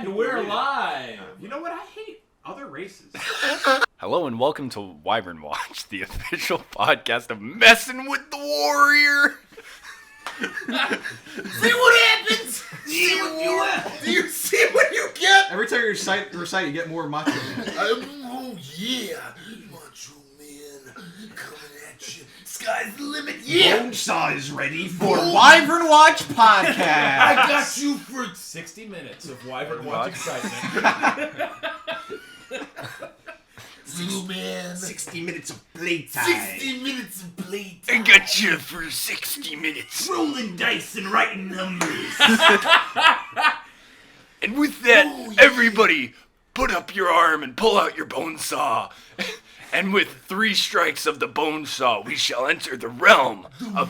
And we're live! You know what? I hate other races. Hello and welcome to Wyvern Watch, the official podcast of Messing with the Warrior. See what happens! See what you have! Do you see what you get? Every time you recite, you get more macho man. Oh yeah! Macho man coming at you. Sky's the limit, yeah! Bonesaw is ready for Wyvern Watch podcast. I got you for 60 minutes of Wyvern Watch excitement. little man. 60 minutes of playtime. 60 minutes of playtime. I got you for 60 minutes. Rolling dice and writing numbers. And with that, Oh, yeah. everybody, put up your arm and pull out your bone saw. And with 3 strikes of the bone saw, we shall enter the realm of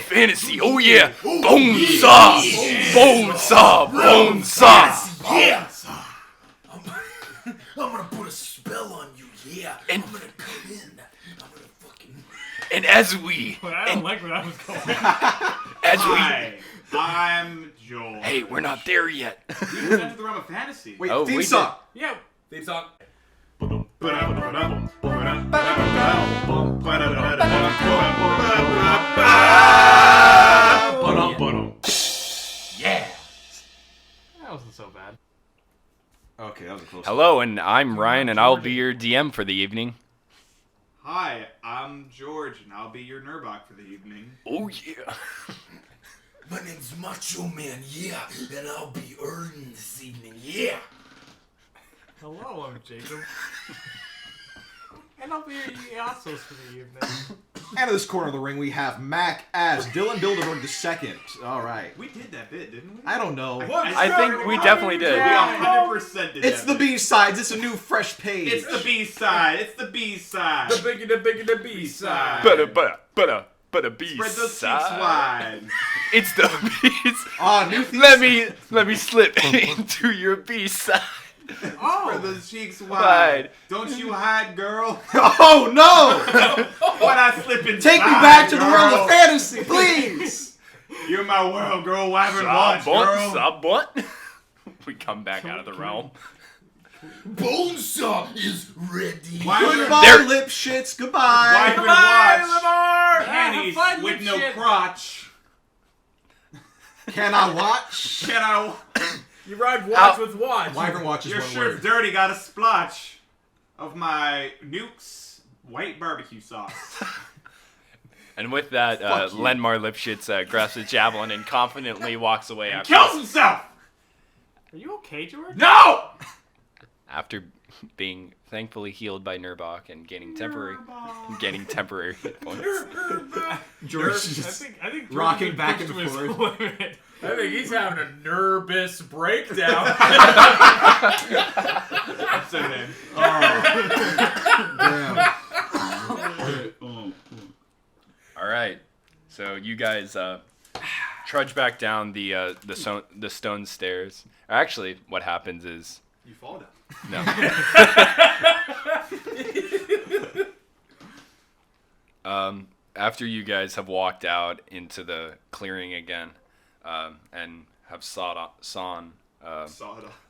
fantasy. Oh yeah, bone saw, bone saw, bone saw. Yeah. I'm gonna put a spell on you, yeah. And- I'm gonna come in. I'm gonna fucking... And as we, But I don't like where that was going. Hi, I'm Joel. hey, we're not there yet. We just entered the realm of fantasy. Wait, Oh, theme we song. Yeah, theme song. Yeah. That wasn't so bad. Okay, that was a close one. Hello, and I'm Ryan, and I'll be your DM for the evening. Hi, I'm George, and I'll be your Gnirbac for the evening. Oh yeah. My name's Macho Man, yeah. And I'll be earning this evening, yeah. Hello, I'm Jacob. And I'll be your Yassos for the evening. And in this corner of the ring, we have Mac as Dylan Bilderberg II. All right. We did that bit, didn't we? I don't know. I think we definitely did. We 100% did It's that the bit. B-sides. It's a new, fresh page. It's the B-side. It's the B-side. The B-side. But a B Spread those cheeks side. wide. It's the B. New theme Let me slip into your B side. Spread those cheeks Wide. wide. Don't you hide, girl. Oh, no! When I slip inside, Take me back to the girl. world of fantasy, please! You're my world, girl. Wyvern Watch, girl. What? We come back out of the realm. Bonesaw is ready. Wyvern Goodbye, There- lip shits. Goodbye. Wyvern Goodbye, Watch. Lamar! Panties Have fun, with you no shit. crotch. Can I watch? Can I? You ride watch with watch. Wyvern Watch is Your one shirt's word. dirty. Got a splotch of my Nuke's white barbecue sauce. And with that, Fuck you. Lenmar Lipschitz grasps a javelin and confidently walks away Kills himself. Are you okay, George? No. after being thankfully healed by Gnirbac and gaining temporary hit points. George I is just think George rocking has back pushed and to his forth. limit. I think he's having a nervous breakdown. That's it, man. damn. All right, so you guys trudge back down the stone stairs. Actually, what happens is You fall down. no. After you guys have walked out into the clearing again, and have sawn. Saw it off.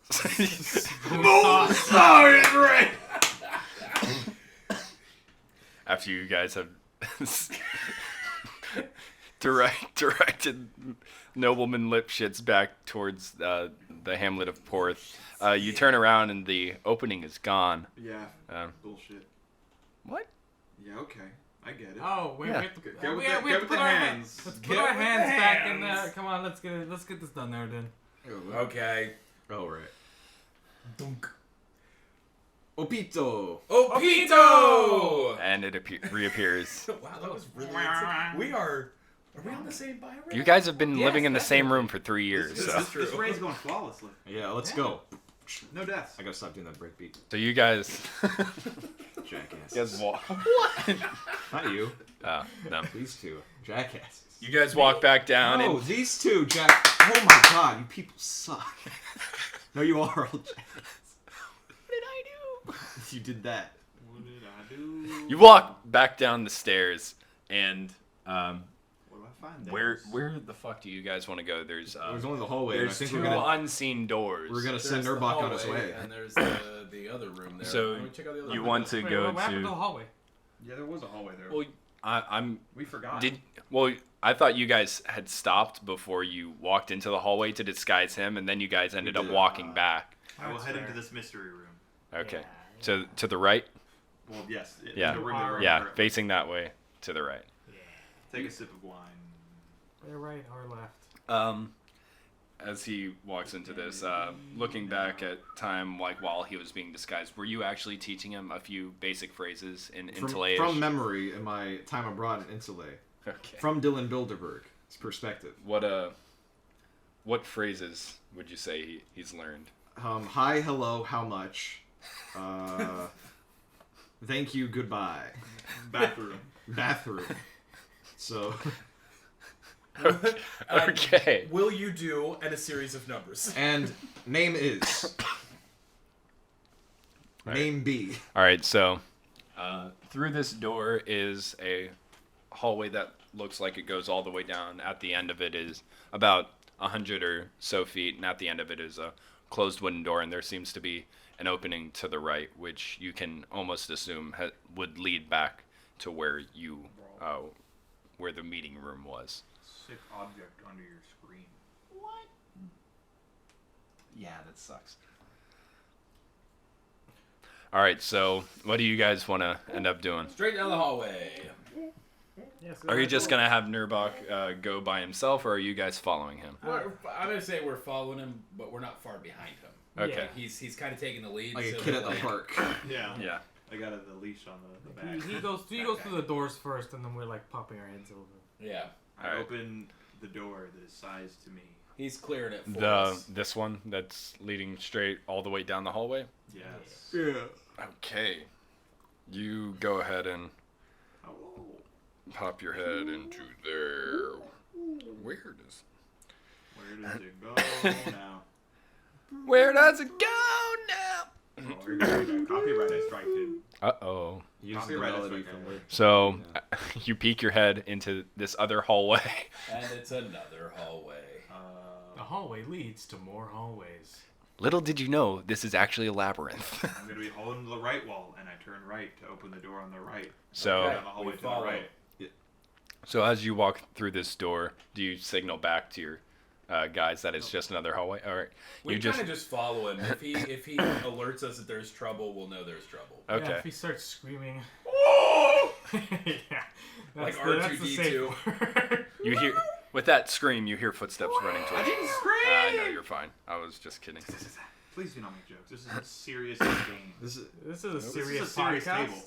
Sorry, right. After you guys have directed Nobleman Lipschitz back towards the hamlet of Porth, you turn around and the opening is gone. Yeah. Um, Bullshit. what? Yeah. Okay. I get it. Oh, wait, Yeah. we have to, Get with we the- have get to with put the our hands. Let's put Get our with the hands back in hands. there. Come on, let's get this done there, then. Okay. Oh, right. Dunk. Opito. Opito! And it reappears. Wow, that was really insane. We are we on the same bio right You now? guys have been Yes, living in the same definitely. room for 3 years, This, so. this, this raid's going flawlessly. Yeah, let's go. No deaths. I gotta stop doing that breakbeat. So you guys, Jackass. walk. Not you. No. These two. Jackasses. You guys walk back down, No, and these two, Jack. Oh my god, you people suck. No, you are all Jackass. what did I do? You did that. What did I do? You walk back down the stairs, and What do I find those. Where the fuck do you guys want to go? There's only the hallway. And I there's think two we're gonna unseen doors. send There's the Gnirbac on his hallway, way. And there's the other room there. So Why don't we check out the other you room? want to Wait, go what happened to the to? hallway? Yeah, there was a hallway there. Well, I'm we forgot. I thought you guys had stopped before you walked into the hallway to disguise him, and then you guys ended up did. walking back. I will That's head fair. into this mystery room. Okay. Yeah. To the right? Well, yes. Yeah. The room that we're in Yeah, currently. facing that way to the right. Yeah. Take a sip of wine. They're right or left? As he walks into this, looking back at time like while he was being disguised, were you actually teaching him a few basic phrases in Intellaish? From memory in my time abroad in Insulay. Okay. From Dylan Bilderberg's perspective. What phrases would you say he's learned? Hi, hello, how much? Thank you, goodbye. Bathroom. So, Okay. Will you do and a series of numbers? and name is. Name B. All right, so through this door is a hallway that looks like it goes all the way down. At the end of it is about 100 or so feet, and at the end of it is a closed wooden door, and there seems to be an opening to the right, which you can almost assume would lead back to where where the meeting room was. Sick object under your screen. Yeah, that sucks. All right, so what do you guys want to end up doing? Straight down the hallway. Yes. Are you just gonna have Gnirbac go by himself, or are you guys following him? I'm gonna say we're following him, but we're not far behind him. Okay. He's kind of taking the lead. Like a so kid at like, the park. Yeah. Yeah. I got the leash on the bag. He goes through the doors first, and then we're like popping our heads over. Yeah, I Alright. open the door that is sized to me. he's clearing it for us. This one that's leading straight all the way down the hallway. Yes. Yeah. Okay. You go ahead and Oh. pop your head into there. Where does it go now? Where does it go now? Oh, you're gonna copyright I strike it. Uh-oh. Use the Copyright melody is from right where. So you peek your head into this other hallway. And it's another hallway. The hallway leads to more hallways. Little did you know, this is actually a labyrinth. I'm gonna be holding the right wall, and I turn right to open the door on the right. So- Down the hallway We to the follow. right. So as you walk through this door, do you signal back to your guys that it's just another hallway? All right. We You kind of just follow him. If he alerts us that there's trouble, we'll know there's trouble. Okay. Yeah, if he starts screaming. Yeah. Like that's the safe R2D2. word. You hear with that scream, you hear footsteps running towards you. scream! No, you're fine. I was just kidding. Please do not make jokes. This is a serious game. This is This is a This serious is a serious podcast. table.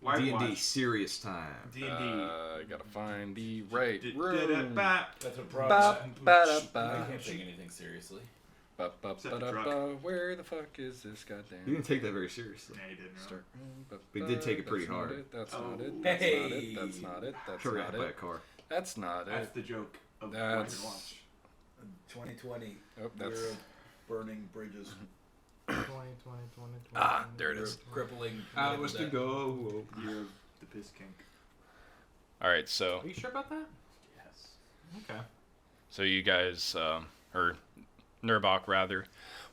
Why D&D serious time. D&D. I gotta find the right D- room. da-da-ba. That's what Ba, problem. ba, da, I ba. can't take anything seriously. Ba, ba, Except ba, the da, truck. ba. Where the fuck is this You goddamn? didn't take that very seriously. Yeah, you didn't know. Start. We did take it pretty That's not hard. it, That's Oh. not it. That's Hey. not it. That's not it. That's Hurry not up, buy a it. car. That's not That's it. the joke of That's- Wyvern Watch. 2020. Oh, that's. Year of burning bridges. 20. Ah, there it is. Crippling. I medical was to debt. go. Year of the piss kink. All right, so Are you sure about that? Yes. Okay. So you guys, or Gnirbac rather,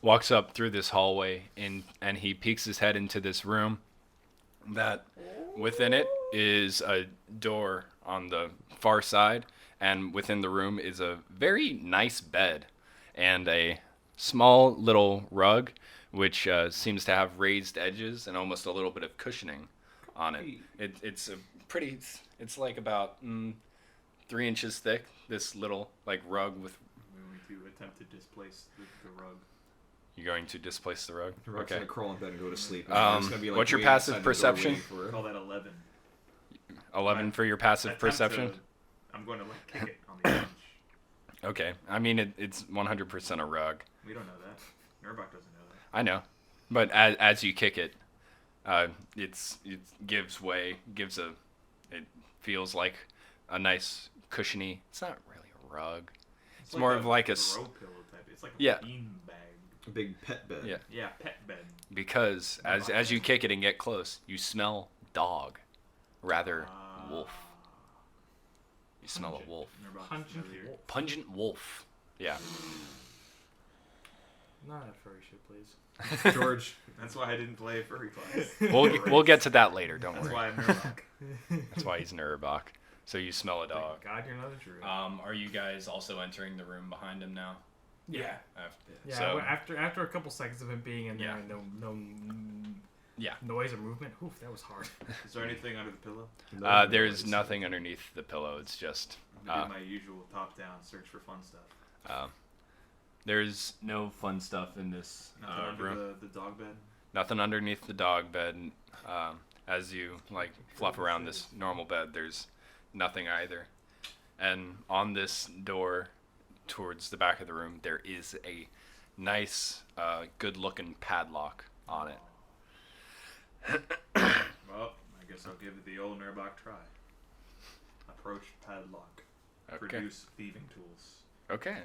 walks up through this hallway and he peeks his head into this room that within it is a door on the far side, and within the room is a very nice bed and a small little rug which seems to have raised edges and almost a little bit of cushioning on it. It's a pretty, it's like about 3 inches thick, this little like rug with. I'm going to attempt to displace the rug. You're going to displace the rug? We're Okay. gonna crawl in bed and go to sleep. Um, It's gonna be, like, what's your waiting passive outside the door perception? waiting for I it. call that 11. 11 for your passive Attempt perception? to- I'm going to like kick it on the edge. Okay. I mean, it's 100% a rug. We don't know that. Gnirbac doesn't know that. I know. But as you kick it, it gives way, it feels like a nice cushiony, it's not really a rug. It's more of like a throw pillow type. It's like a Yeah. bean bag. A big pet bed. Yeah. Yeah, pet bed. because as you kick it and get close, you smell dog, rather wolf. You smell a wolf. Pungent Wolf. Pungent wolf. Yeah. Not that furry shit, please. George. That's why I didn't play furry class. We'll get to that later. Don't That's worry. why I'm Gnirbac. That's why he's Gnirbac. So you smell a dog. God, you're not a druid. Are you guys also entering the room behind him now? yeah. Yeah. So- After a couple seconds of him being in there, Yeah. and no Yeah. noise or movement. Oof, that was hard. Is there anything under the pillow? There's nothing underneath the pillow. It's just I'm gonna do my usual top-down search for fun stuff. there's no fun stuff in this Nothing under room. the dog bed. Nothing underneath the dog bed. As you like fluff around this normal bed, there's nothing either. And on this door towards the back of the room, there is a nice, good-looking padlock on it. Well, I guess I'll give it the old Gnirbac try. Approach padlock. Okay. Produce thieving tools. Okay.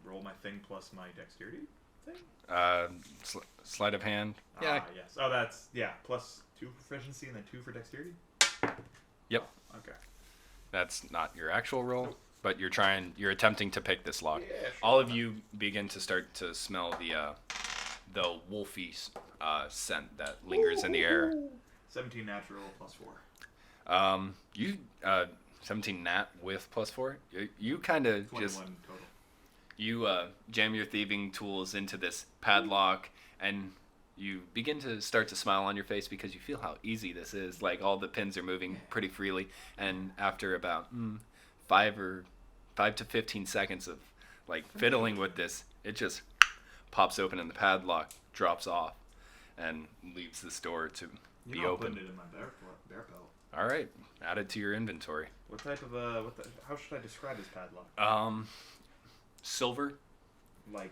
Roll my thing plus my dexterity thing? Sleight of hand. Yeah. Ah, yes. Oh, that's, plus 2 proficiency and then 2 for dexterity? Yep. Okay. That's not your actual roll, but you're attempting to pick this lock. Yeah, sure. All of you begin to start to smell the wolfy scent that lingers in the air. 17 natural plus 4. You 17 nat with plus 4. You kind of 21 just total. you jam your thieving tools into this padlock, and you begin to start to smile on your face because you feel how easy this is. Like all the pins are moving pretty freely, and after about 5 to 15 seconds of like fiddling with this, it just pops open and the padlock drops off and leaves this door to be I'll open. put it in my bear pelt. All right, add it to your inventory. What type of how should I describe this padlock? Silver, like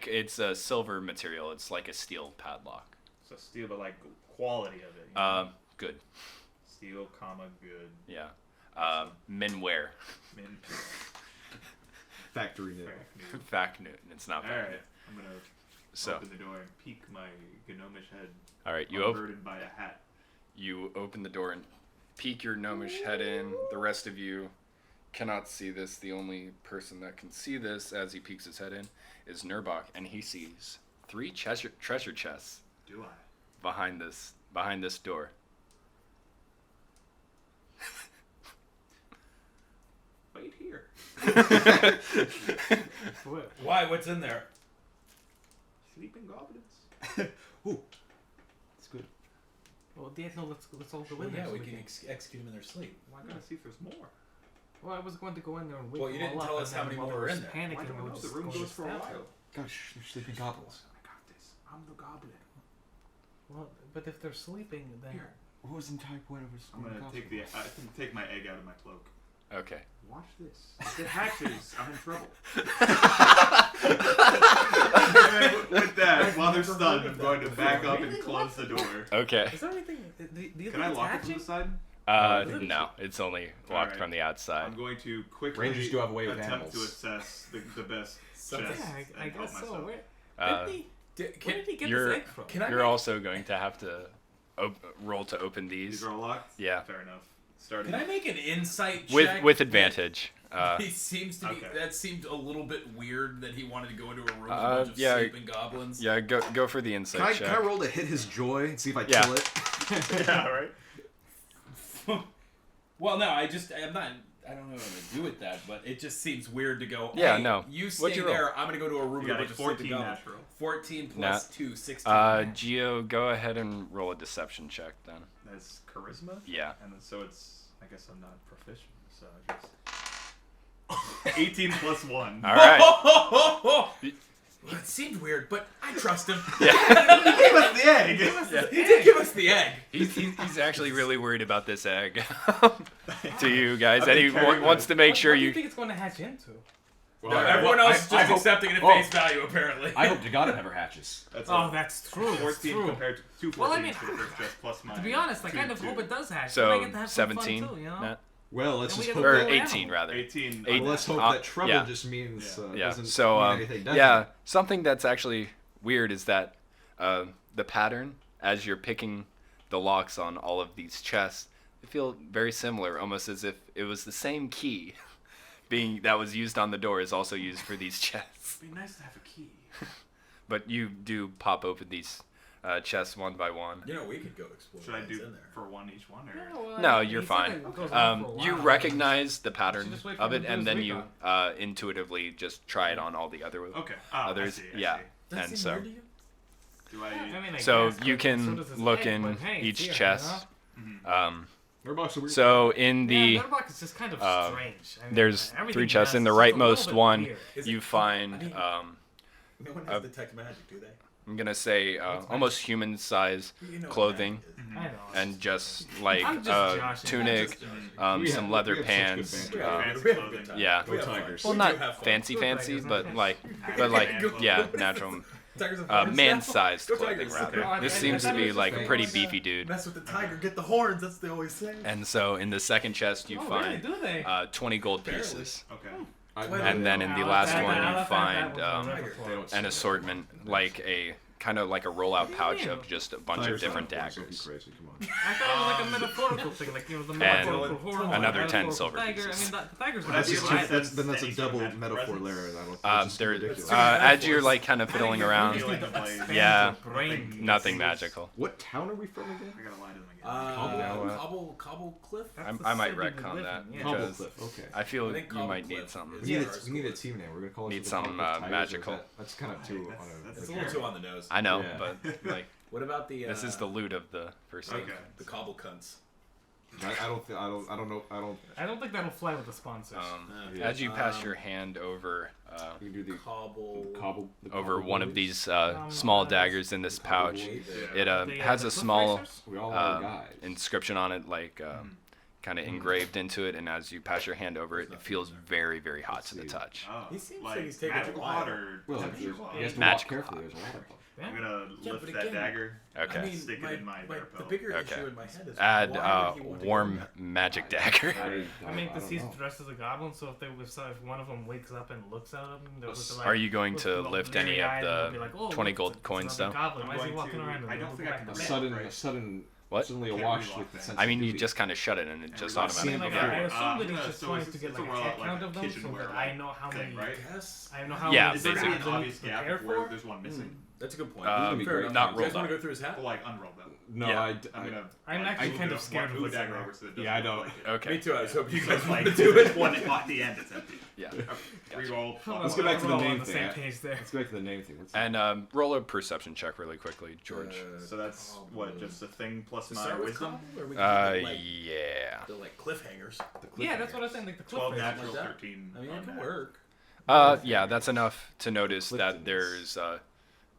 it's a silver material. It's like a steel padlock. So steel, but like quality of it. You know? Good. Steel, good. Yeah. Minware. Min. Factory new. Fact Newton. It's not All fact right. Newton. I'm gonna So, open the door and peek my gnomish head. all right, Unburdened by a hat. You open the door and peek your gnomish head in. The rest of you cannot see this. The only person that can see this as he peeks his head in is Gnirbac, and he sees 3 treasure chests Do I? behind this door. Wait here. What? Why? What's in there? Sleeping goblins. Ooh. It's good. Well, yeah, no, let's all go Well, in there. yeah, so we can execute him in their sleep. Why gotta see if there's more? Well, I was going to go in there and wait. Well, you them all didn't up, tell and us how then many while more I were was in there. Panicking, Why don't I I would know? just The room go goes for a stab while. them. Gosh, they're sleeping goblins. I got this. I'm the goblin. Well, but if they're sleeping, then Here. What was the entire point of us? I'm gonna take my egg out of my cloak. Okay. Watch this. If it hatches, I'm in trouble. With that, while they're stunned, I'm going to back up and close the door. Okay. is there anything? Do you Can I think lock it it's from the hatching? side? No, it's only locked Alright. from the outside. I'm going to quickly Rangers do have a way with attempt animals. to assess the best So- chest Yeah, I and help guess so. myself. Where did he get you're- this egg from? Can I You're make, also going to have to roll to open These these. are all locked? Yeah. Fair enough. Starting. Can I make an insight check? With advantage. He seems to be. Okay. That seemed a little bit weird that he wanted to go into a room with a Uh, bunch of yeah. sleeping goblins. Yeah, go for the insight Can I check. roll to hit his joy and see if I Yeah. kill it? Yeah, right? Well, no, I'm not. I don't know what to do with that, but it just seems weird to go. Yeah, hey, no. You What'd stay you roll? there. I'm gonna go to a room You with a got a bunch of sleeping 14 goblins. natural. 14 plus 2, 16. Gio, go ahead and roll a deception check then. That's charisma? Yeah. And then, so it's, I guess I'm not proficient, so I guess. 18 plus 1. All right. Well, it seemed weird, but I trust him. Give us the egg! He did give us the egg. He's actually really worried about this egg to you guys, I've and been he carrying wants to make sure What do you you. think it's going to hatch into? Well, Everyone else is I just hope- accepting it at oh. face value, apparently. I hope to God it never hatches. That's Oh, a that's true. That's 14 true. compared to 2 14s Well, I mean, for the first chest plus mine. To be honest, I kind of 2. hope it does hatch. So then I get to have some 17, fun too, you know? Nat? Well, let's And we just get hope the Or full 18 animal. rather. 18. Eight. Well, let's hope Uh, that trouble yeah. just means Yeah. doesn't So mean anything doesn't. yeah, something that's actually weird is that the pattern as you're picking the locks on all of these chests, feel very similar, almost as if it was the same key that was used on the door is also used for these chests. It'd be nice to have a key. But you do pop open these chests one by one. You know, we could go explore. Should I what's do in there. for one each one? Or? No, you're fine. You recognize the pattern just wait for of him it, to do and his then you recon. intuitively just try it on all the other Okay. others. I see, I Yeah, see. Does that and seem so weird to you? Do I? I mean, I so guess, you but can so does his look leg, in but hey, it's each here, chest. Gnirbac, weird. So in the Yeah, Gnirbac is just kind of strange. I mean, there's everything 3 he chests. does In the is just a little rightmost bit one, weird. Is you it- find I mean, no one has detect magic, do they? I'm gonna say almost human size You know what clothing, magic is. I know. and just like I'm just joshing. tunic, We some have- leather we have such good pants. banter. Yeah, fancy we have a clothing. good time. Yeah. We have fun. Tigers. Well, We not do have fun. fancy, Go fancy, Tigers, but okay. like Go- yeah, natural, Tigers have horns now? man-sized Go clothing Tigers. rather. Okay. This I seems to thought it be was like a just pretty fake. beefy dude. Mess with the tiger, get the horns. That's what they always say. And so in the second chest you Oh, find really? Do they? 20 gold Barely. pieces, Okay. and then in the last one you find Tiger. an assortment, like a kind of like a rollout pouch of just a bunch of different daggers. Crazy, come on. I thought it was like a metaphorical thing, like, you know, the And metaphorical horn. another the 10 metaphorical silver tiger. pieces. I mean, the tiger's But not that's be just- alive. Then that's a Any double sort of metaphor presence? there. And I don't. it's There, ridiculous. as you're like kind of fiddling around, Feeling like yeah, Brain. nothing magical. What town are we from again? I gotta lie to them again. Cobble Cliff? That's the I might city we retcon live that in, yeah. because Cobblecliff. Okay. I feel I think you might Cobblecliff need something. is- We need, Yeah. we need a team name. We're gonna call it Need the some, Cobblecliff Tigers, or is magical. That's kind of too. That's It's a little too on the nose. I know, Yeah. but like What about the? this is the loot of the first Okay. game. The Cobble Cunts. I don't know. I don't think that'll fly with the sponsors. Yeah. As you pass your hand over We can do the Cobble. over one of blades. these small daggers in this pouch, blades. it The, has the a cliff small racers? We all are um, guys. inscription on it, like kind of engraved into it, and as you pass your hand over it, it feels very, very hot to the touch. Oh, He seems like he's taking magic a while. hot or Well, temperature there's, hot? you have to Magic walk carefully. There's a lot of them. Yeah. I'm gonna Yeah, lift but that again- dagger. Okay. I mean, Stick it in my the lapel. bigger Okay. issue in my head is Add why would he want to warm go there? magic dagger. I mean, because don't he's know. dressed as a goblin, so if one of them wakes up and looks at him, they'll just like, Are you going look to all lift any of bleary-eyed, and they'll the be like, oh, 20 look, gold it's coins, another though? Goblin. I'm Why is he going walking to- around? in I a don't think I can black lift. bag? Sudden, What? suddenly Can't awash relock with the that. sense I of mean, you duty. just kind of shut it, and it just I've I automatically. mean, like, Yeah. I assume that Yeah, he's just so trying it's- to get it's like a a roll head like count a of them, so kitchenware, that like, I know how thing, many. right? Yes. I know how Yeah, many Is there basically. an obvious to gap prepare where for. there's one missing? That's a good point. Um, Fair enough. not You guys rolled want up. to go through his hat? Well, like unroll them. No, Yeah. I'm gonna. I'm actually kind of scared of move what's the in dagger there. over so it Yeah, I doesn't know. look like it. Okay. Me too. I was hoping you guys Like, wanted to do it. one at the end, it's empty. Yeah. Reroll. Let's get back to the We're all name on the same thing. page there. Let's go back to the name thing. What's And roll a perception check really quickly, George. So that's what, just a thing plus To my start with wisdom? Cobble, or we can do, like, Yeah. the like cliffhangers. Yeah, that's what I was saying. Like the cliff 12 racers. natural, that. 13. I mean, it can unnatural. work. Yeah, that's enough to notice that Cliftons. there's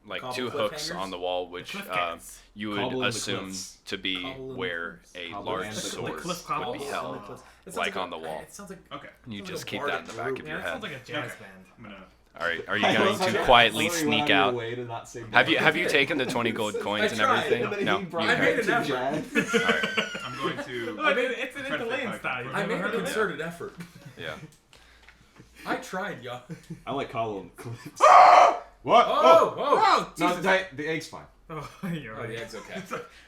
like Cobble 2 hooks cliffhangers? on the wall, which Cliff cats. you would Cobble in the assume cliffs. to be Cobble in the where cliffs. a Cobble large and the sword cliff would cobble. be That held, sounds like a- on the wall. It sounds like Okay. You sounds just like a keep bar that in the back of Yeah, your that sounds head. like a jazz Okay. band. I'm gonna. All right, are you going to quietly sneak out? Have you taken the 20 gold coins and tried. everything? No. I made an effort. All right. I'm going to. Look, it's an Try to Italian think style. You've I never made a heard of it? concerted effort. Yeah. I tried, y'all. I like Colin. What? Oh, oh, No, the egg's fine. Oh, you're oh, right. the egg's okay.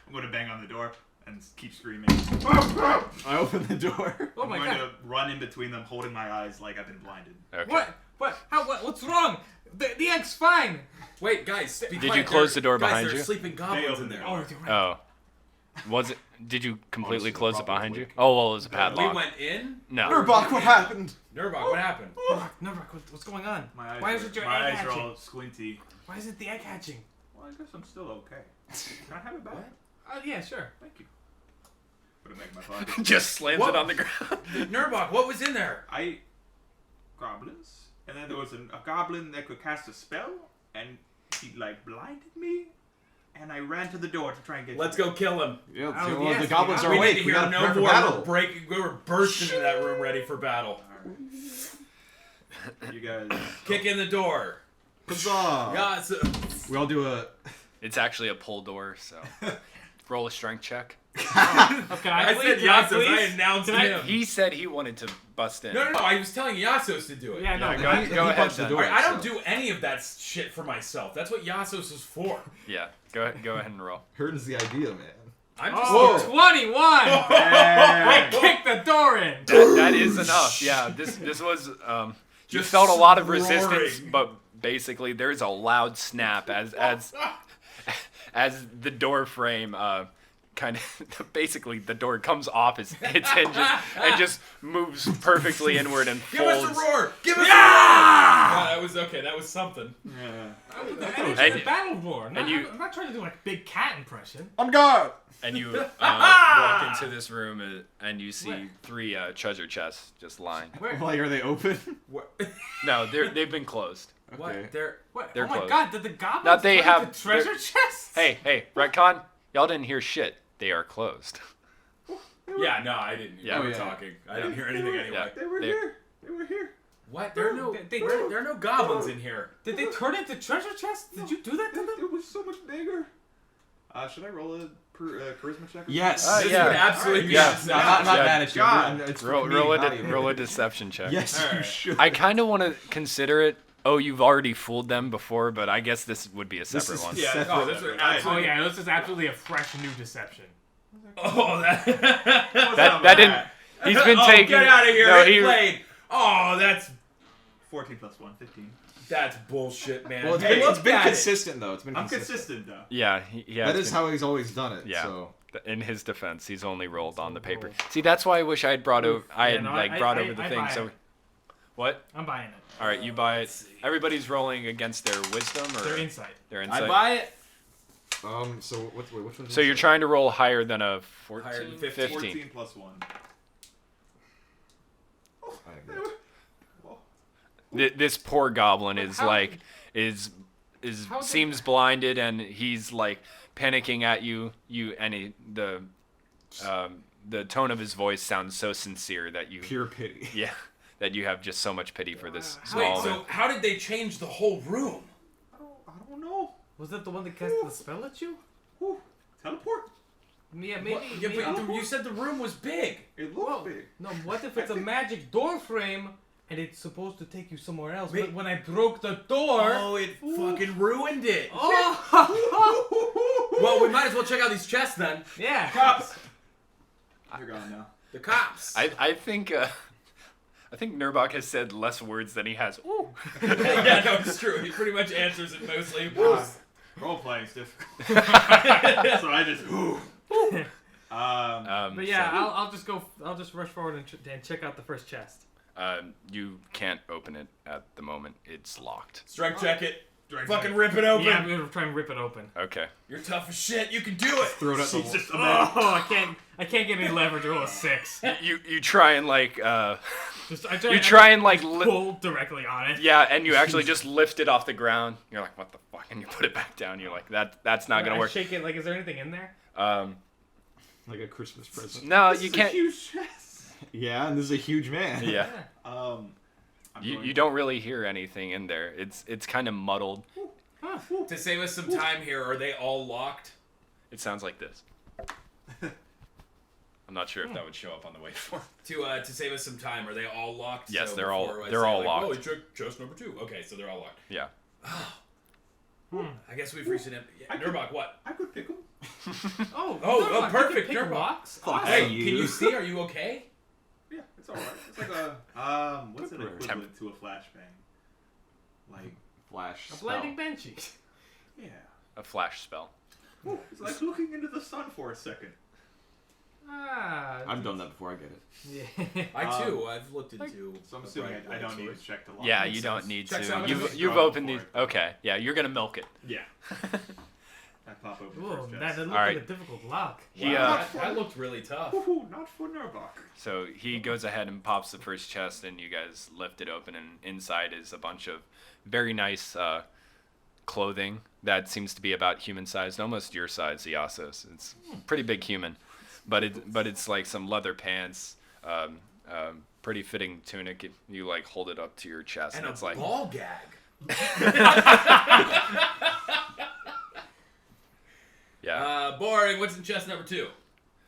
I'm going to bang on the door and keep screaming. I open the door. Oh I'm my going god. to run in between them, holding my eyes like I've been blinded. Okay. What? What? How? What's wrong? The egg's fine. Wait, guys. Be Did you quiet. close the door Guys, behind there's you? sleeping goblins opened in the there. door. Oh, you're right. Oh. Was it? Did you completely Honestly, close it behind probably. you? Oh, well, it was a We padlock. went in. No. Gnirbac, what happened? Gnirbac, what happened? Gnirbac, what's going on? My eyes Why are, isn't your my egg eyes are hatching? all squinty. Why isn't the egg hatching? Well, I guess I'm still okay. Can I have it back? What? Yeah, sure. Thank you. Put it back in my pocket. Just slams What? it on the ground. Gnirbac, what was in there? Goblins, and then there was a goblin that could cast a spell, and he like blinded me, and I ran to the door to try and get. Let's you. go kill him. Yeah, Oh, well, yes, the goblins we are We awake. need to We hear gotta no prepare for more. battle. We were bursting into that room ready for battle. You guys. Kick in the door. Huzzah! Yeah, so, We all do a. It's actually a pull door, so roll a strength check. Okay, I said Yassos. I announced Can I- him. He said he wanted to bust in. No, I was telling Yassos to do it. Yeah, no. Yeah, go go ahead. the Then. door. Alright, I don't do any of that shit for myself. That's what Yassos is for. Yeah, go ahead and roll. Hurting's the idea, man. I'm just Oh, 21! I kicked the door in. That is enough. Yeah, this was you Just felt a lot of resistance, roaring. but basically there's a loud snap as the door frame kind of basically the door comes off its hinges and just moves perfectly inward and Give us folds. a roar! Give us That was okay. That was something. Yeah. It's a battle roar. and you- I'm not trying to do like big cat impression. On guard. And you walk into this room and you see Where? 3 treasure chests just lying. Where? Like, are they open? What? No, they've been closed. Okay. What? They're... What? They're Oh my closed. god, did the goblins Now they turn have- into treasure chests? Hey, retcon, y'all didn't hear shit. They are closed. Yeah, no, I didn't. Yeah. We Oh, were yeah. talking. I didn't hear anything anyway. Yeah. They were They're- here. They were here. What? There are no. They- there are no goblins in here. Did they turn into treasure chests? Did you do that to them? It was so much bigger. Should I roll a charisma check? Yes. Oh, This yeah. would absolutely be Yeah. a No, I'm not Yeah. mad at you. God. It's for Roll comedic a value. roll a deception check. Yes, you Alright. should. I kind of want to consider it. Oh, you've already fooled them before, but I guess this would be a separate is- one. Yeah. Separate. Oh, this would Oh absolutely. yeah, this is absolutely a fresh new deception. Oh, that. That didn't. He's been oh, taking. Get out of here! No, it he. played. Oh, that's 14 plus 1, 15. that's bullshit, man. Well, it's Hey, been, look at it. consistent though. It's been I'm consistent. consistent though. Yeah, yeah. That is how he's always done it. Yeah. So. In his defense, he's only rolled on the paper. See, that's why I wish I had brought over. I had no, brought I- over the I thing. buy So, it. what? I'm buying it. All right, you buy it. Everybody's rolling against their wisdom or Their insight. their I insight. buy it. So which one? So you're trying to roll higher than a 14, Higher than 15. 14 plus 1. This poor goblin is How- like is How did- seems blinded and he's like panicking at you. The tone of his voice sounds so sincere that you Pure pity. yeah that you have just so much pity for this Wait, small. so how did they change the whole room? I don't know. Was that the one that cast the spell at you? Whew. Teleport. Yeah, maybe. What? Yeah, maybe but you said the room was big. It looks Whoa. big. No, what if it's a magic door frame and it's supposed to take you somewhere else? Wait. But when I broke the door. Oh, it fucking ruined it. Oh! Well, we might as well check out these chests then. Yeah. Cops. They're gone now. The cops. I think Gnirbac has said less words than he has. Ooh. Yeah, no, it's true. He pretty much answers it mostly. Role playing's difficult. So I just. But yeah, so, I'll just rush forward and check out the first chest. you can't open it at the moment. It's locked. Strength check it. Fucking rip it open. Yeah, I'm gonna try and rip it open. Okay. You're tough as shit. You can do it. Throw it at the She's wall. just a Oh, man. I can't get any leverage. Roll a 6. You try and like I you try and like pull directly on it. yeah, and you actually just lift it off the ground. You're like, what the fuck? And you put it back down. You're like, that's not gonna I work. shake it. Like, is there anything in there? Like a Christmas present. No, This you is a can't. huge chest. Yeah, and this is a huge man. Yeah, I'm you going- don't really hear anything in there. It's kind of muddled. To save us some time here, are they all locked? It sounds like this. I'm not sure if that would show up on the waveform. To save us some time, are they all locked? Yes, So they're all- before I they're say, all like, locked. Oh, check chest number 2. Okay, so they're all locked. Yeah. I guess we've reached an empty. Yeah, Gnirbac, what? I could pick them. Oh, Oh, no, perfect, You can pick Gnirbac. locks. Fuck. Awesome. Hey, you. can you see? Are you okay? Yeah, it's alright. It's like a what's it Temporary. equivalent to a flashbang? Like Flash. A spell. blinding banshee. yeah. A flash spell. It's like looking into the sun for a second. Ah. I've done that before. I get it. Yeah. I too. I've looked into. So I'm a assuming bright I light don't need source. to check to lock. Yeah, it. you don't need Checks to. out You've everything. you've Go opened for these. it. Okay. Yeah, you're gonna milk it. Yeah. I pop open the Whoa, first that chest. looked Alright. like a difficult lock. He Wow, that looked really tough. Woohoo, not for Gnirbac. So he goes ahead and pops the first chest, and you guys lift it open, and inside is a bunch of very nice clothing that seems to be about human sized, almost your size, Iasos. It's pretty big human, but it's like some leather pants, pretty fitting tunic. You like hold it up to your chest, And and a it's like ball gag. yeah. Boring. What's in chest number 2?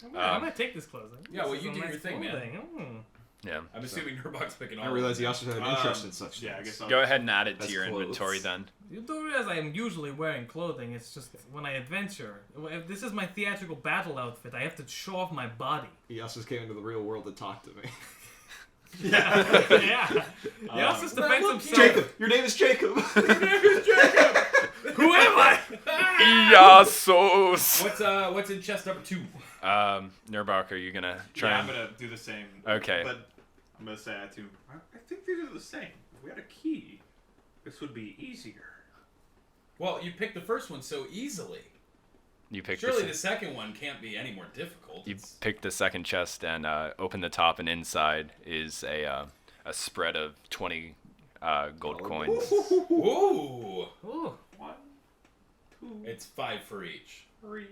I'm gonna take this clothing. yeah, well, This you is do a your nice thing, man. clothing. Yeah. I'm assuming Gnirbacs picking all. I realized of he them. also had an interest in such Yeah, I things. guess I'll Go ahead and add it That's to your clothes. inventory then. You do realize I am usually wearing clothing. It's just when I adventure. If this is my theatrical battle outfit, I have to show off my body. He also came into the real world to talk to me. Yeah. He also just defends himself. Jacob! Your name is Jacob! Who am I? Iasos. What's in chest number 2? Gnirbac, are you gonna try? Yeah, and... I'm gonna do the same. Okay. But I'm gonna say that too. I think these are the same. If we had a key, this would be easier. Well, you picked the first one so easily. You picked Surely the the second one can't be any more difficult. You pick the second chest and open the top, and inside is a spread of 20 gold coins. Ooh! Ooh. 1, 2, It's 5 for each. 3,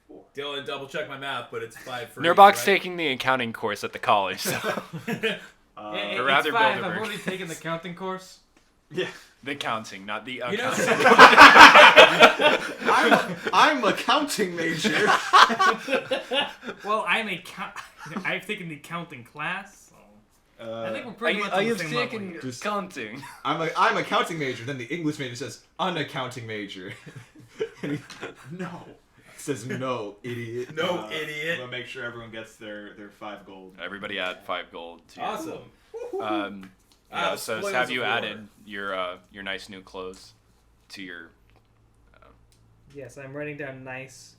4. Dylan, double check my math, but it's 5 for Gnirbac each, taking the accounting course at the college, so It's rather 5. Bilderberg. I've already taken the counting course. Yeah. the counting, not the You know, accounting. I'm a counting major. Well, I've taken the counting class. So I think we're pretty much I on the have same level taken here. counting. I'm a counting major. Then the English major says unaccounting major. And he No. says no, idiot. no, I'm idiot. gonna make sure everyone gets their 5 gold. Everybody add 5 gold to your Awesome. yeah, so spoils have of you war. added your nice new clothes to your Yes, I'm writing down nice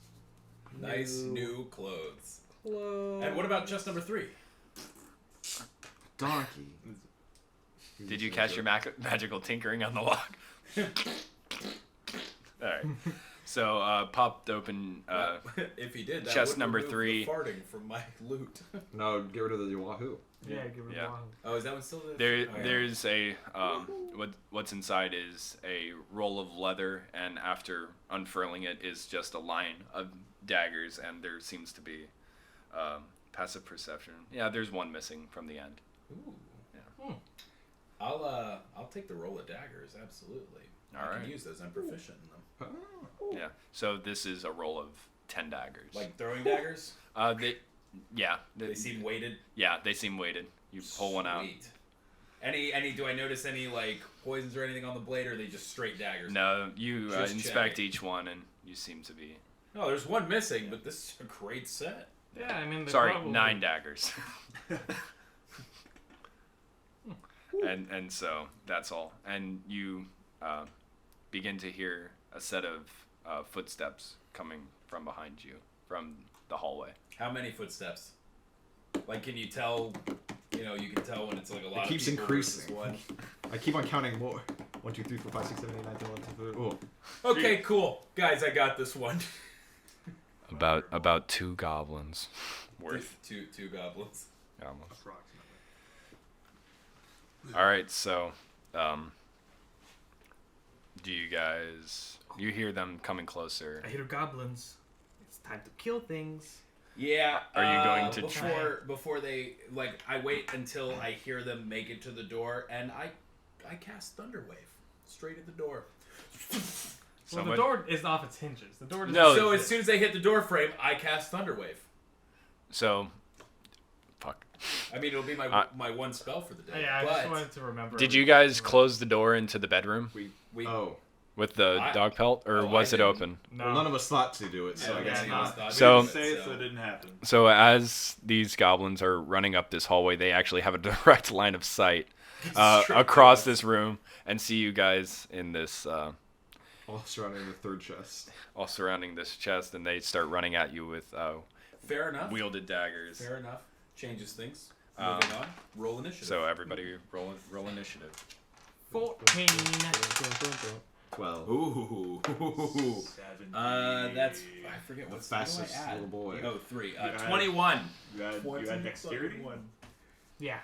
New clothes. clothes. And what about chest number 3? Donkey. Did you catch your magical tinkering on the lock? Alright. So popped open If he did, that chest would number remove 3. the farting from my loot. No, get rid of the Wahoo. Yeah, give it Yeah. a while. Oh, is that one still there? There, Oh, yeah. there's a what's inside is a roll of leather, and after unfurling it is just a line of daggers, and there seems to be passive perception. Yeah, there's one missing from the end. Ooh. Yeah. I'll take the roll of daggers. Absolutely. I Alright. can use those. I'm proficient in them. Yeah. So this is a roll of 10 daggers. Like throwing daggers. They They seem weighted. Yeah, they seem weighted. You pull one out. Sweet. Any? Do I notice any like poisons or anything on the blade, or are they just straight daggers? No, you Just inspect checking. each one, and you seem to be. No, there's one missing, but this is a great set. Yeah, I mean, they Sorry, probably... 9 daggers. and so that's all. And you begin to hear a set of footsteps coming from behind you from the hallway. How many footsteps? Like, can you tell? You know, you can tell when it's like a lot. It keeps of people versus increasing. one. I keep on counting more. 1, 2, 3, 4, 5, 6, 7, 8, 9, 10, 11, 12, 13. Oh. Okay, cool, guys. I got this one. About 2 goblins worth. two goblins. Almost. Approximately. All right, so do you guys? You hear them coming closer? I hear goblins. It's time to kill things. Yeah. Are you going to before they like? I wait until I hear them make it to the door, and I cast Thunderwave straight at the door. Well, Somebody- the door is off its hinges. The door doesn't No. So as soon as they hit the door frame, I cast Thunderwave. So, fuck. I mean, it'll be my one spell for the day. Yeah, I but just wanted to remember. Did you guys close the door into the bedroom we Oh. with the dog pelt, or Oh, was I it didn't. open? No. Well, none of us thought to do it, so Yeah, I guess yeah, not. thought So- to do Say it, it so it didn't happen. So as these goblins are running up this hallway, they actually have a direct line of sight Straight across to us. this room and see you guys in this, All surrounding the third chest. all surrounding this chest, and they start running at you with Fair enough. wielded daggers. Fair enough. Changes things. Moving on. Roll initiative. So everybody roll initiative. 14. 12. Ooh. 70. That's I forget The what's fastest what do I add? little boy. Oh, 3. add- 21. You had dexterity. Yeah.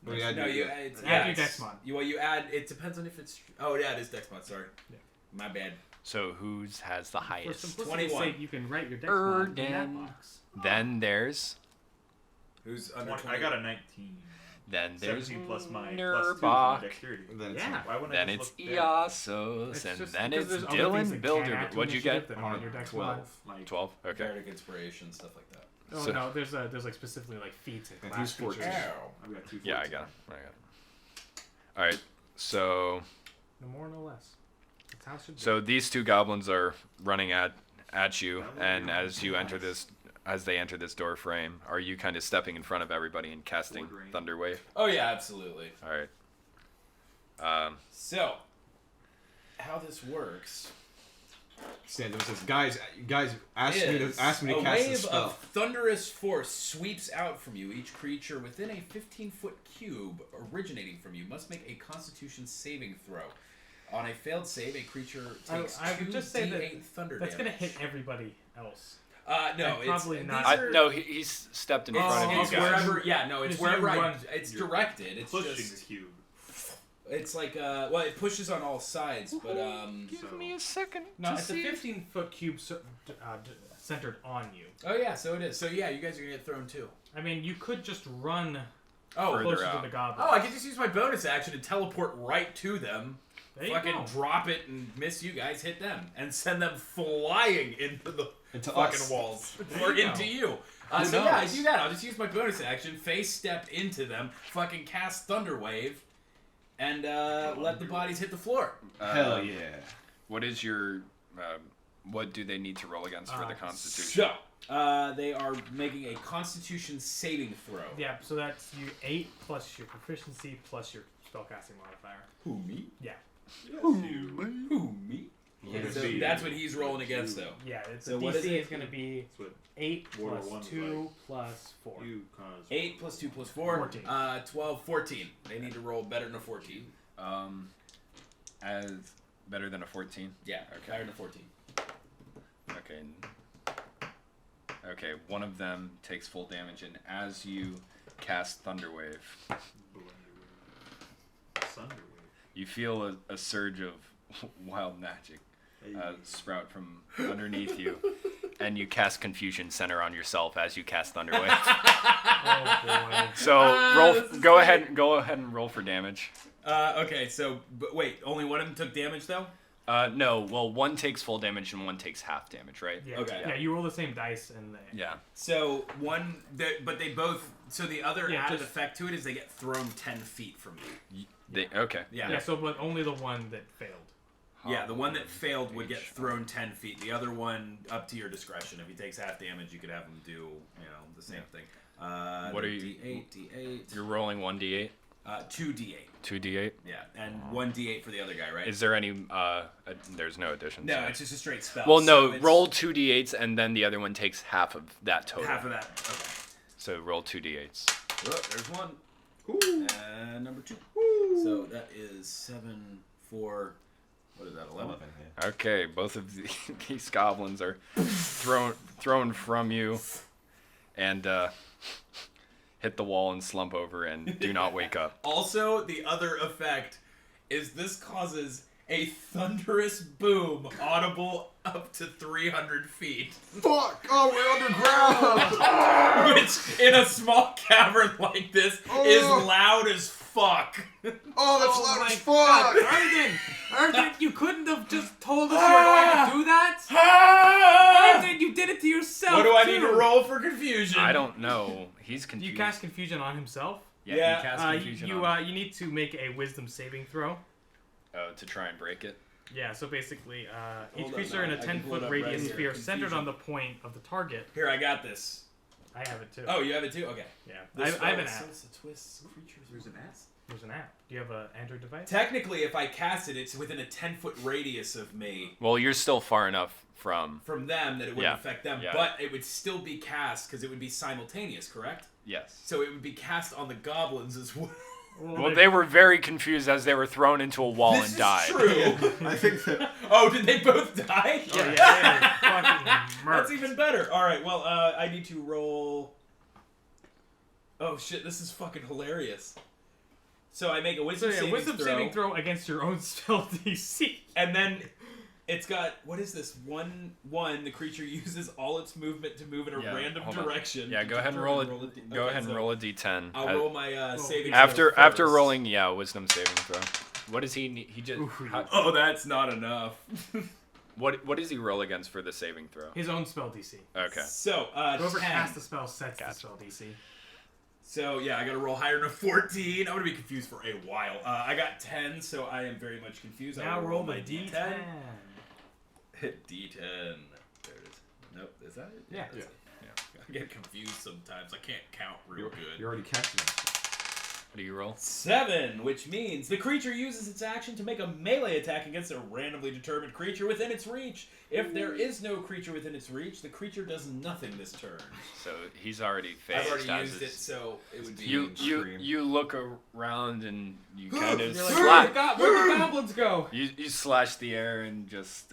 What do you add? No, you add. Add your dex mod. You add. It depends on if it's. Oh yeah, it is dex mod. Sorry. Yeah. My bad. So who's has the For highest? simplicity's 21. sake, you can write your dex mod in that Erden. box. Then there's Who's under 20? I got a 19. Then there's 17 plus my plus 2 Gnirbac. for my dexterity. Then it's Yeah. Why wouldn't Then I it's just look down? Iasos, It's and just then because it's there's other things Dylan that Builder. can add to What'd you initiative get? that aren't on your dex 12. mod. Like 12. Okay. Bardic inspiration, stuff like that. Oh So- no, there's like specifically like feats and And class who's 14? features. Ow. I've got 2. Yeah, I got it. All right. So No more, no less. how it should be. So these two goblins are running at you, and as they enter this door frame, are you kind of stepping in front of everybody and casting Thunderwave? Oh yeah, absolutely. All right. So, how this works Stand up and says, guys, ask me to is cast a the wave spell. of thunderous force sweeps out from you. Each creature within a 15-foot cube originating from you must make a Constitution saving throw. On a failed save, a creature takes I would just say 2d8 thunder that's damage. gonna hit everybody else. No, And it's probably not. No, he's stepped in front of you It's guys. wherever. Yeah, no, it's Just wherever you I. run. It's directed. It's Pushing just. the cube. It's like well, it pushes on all sides, but Give me a second. No, to it's a see. 15-foot cube centered on you. Oh yeah, so it is. So yeah, you guys are gonna get thrown too. I mean, you could just run Oh, Further closer out. to the goblin. oh, I can just use my bonus action to teleport right to them. There you Fucking go. drop it and miss you guys, hit them, and send them flying into the Into fucking us. walls There or you into go. you. Who So yeah, I knows? do that. I'll just use my bonus action, face step into them, fucking cast Thunder Wave, and let the bodies hit the floor. Hell yeah. What is your? What do they need to roll against for the Constitution? So they are making a Constitution saving throw. Yeah, so that's you 8 plus your proficiency plus your spellcasting modifier. Who me? Yeah. Who me? Yeah, So see. that's what he's rolling against, though. Yeah, it's So the what is DC it? is going to be That's what 8 World plus War One 2 was plus 4. you cause. 8 plus 2 plus 4. 14. 12, 14. They need to roll better than a 14. As better than a 14. Yeah, Okay. better than a 14. Okay, one of them takes full damage, and as you cast Thunderwave, Thunderwave. you feel a surge of wild magic sprout from underneath you, and you cast Confusion Center on yourself as you cast Thunderwave. Oh boy. So this is go great. ahead and roll for damage. Okay, so, but wait, only one of them took damage, though? No, well, one takes full damage and one takes half damage, right? Yeah, Okay. yeah, you roll the same dice and they... Yeah. So, but they both, so the other Yeah, added just- effect to it is they get thrown 10 feet from you. Okay. Yeah. Yeah, so but only the one that failed. Yeah, the one that failed would get thrown 10 feet. The other one, up to your discretion. If he takes half damage, you could have him do, the same thing. What are you- D8. You're rolling 1d8, 2d8. 2d8. Yeah, and 1d8 for the other guy, right? Is there any? There's no additions. no, right? it's just a straight spell. Well, so no. it's Roll 2d8s, and then the other one takes half of that total. half of that. Okay. So roll 2d8s. Oh, there's one. And number 2. So that is 7, 4. What is that? 11. Okay, both of these goblins are thrown from you, and hit the wall and slump over and do not wake up. Also, the other effect is this causes a thunderous boom audible up to 300 feet. Fuck! Oh, we're underground! Which, in a small cavern like this, is loud as fuck. Oh, that's Oh loud my as God, fuck! Arden, you couldn't have just told us you were going to do that? Ah! Arden, you did it to yourself, What do I too. need to roll for confusion? I don't know. He's confused. You cast confusion on himself? Yeah, Yeah, he cast confusion You need to make a wisdom saving throw. to try and break it. Yeah, so basically, each Hold on, creature in a I can pull it 10-foot up radius right here. sphere centered Confusion. on the point of the target. Here, I got this. I have it too. Oh, you have it too? Okay. Yeah, This I have an spell app. is a twist creatures. There's an app. There's an app. Do you have an Android device? Technically, if I cast it, it's within a 10-foot radius of me Well, you're still far enough from. from them that it wouldn't Yeah, affect them, yeah. but it would still be cast because it would be simultaneous, correct? Yes. So it would be cast on the goblins as well. Well, they were very confused as they were thrown into a wall This and is died. true. I think that... Oh, did they both die? Oh, yeah, they are fucking murked. That's even better. All right, well, I need to roll. Oh shit, this is fucking hilarious. So I make a So wisdom yeah, saving wisdom throw, saving throw against your own spell DC. and then it's got what is this? 1/1. The creature uses all its movement to move in a Yeah, random hold on. direction. Yeah, to go ahead and roll it. determine Go okay, ahead and so roll a d10. I'll roll my saving after throw after first. rolling, yeah, wisdom saving throw. What does he need? He just. How, Oh, that's not enough. what does he roll against for the saving throw? His own spell DC. Okay. So, Whoever 10. casts the spell sets the Gotcha. spell DC. So, yeah, I gotta roll higher than a 14. I'm gonna be confused for a while. I got 10, so I am very much confused. Now I will roll my the D10. D10. Hit D10. There it is. Nope, is that it? Yeah. That's it. I get confused sometimes. I can't count real good. You're already casting it. What do you roll? 7, which means the creature uses its action to make a melee attack against a randomly determined creature within its reach. If there is no creature within its reach, the creature does nothing this turn. So he's already phased. I've already as used it, his- so it would be... You look around and you kind of You're like, slash. where'd the goblins go? You slash the air and just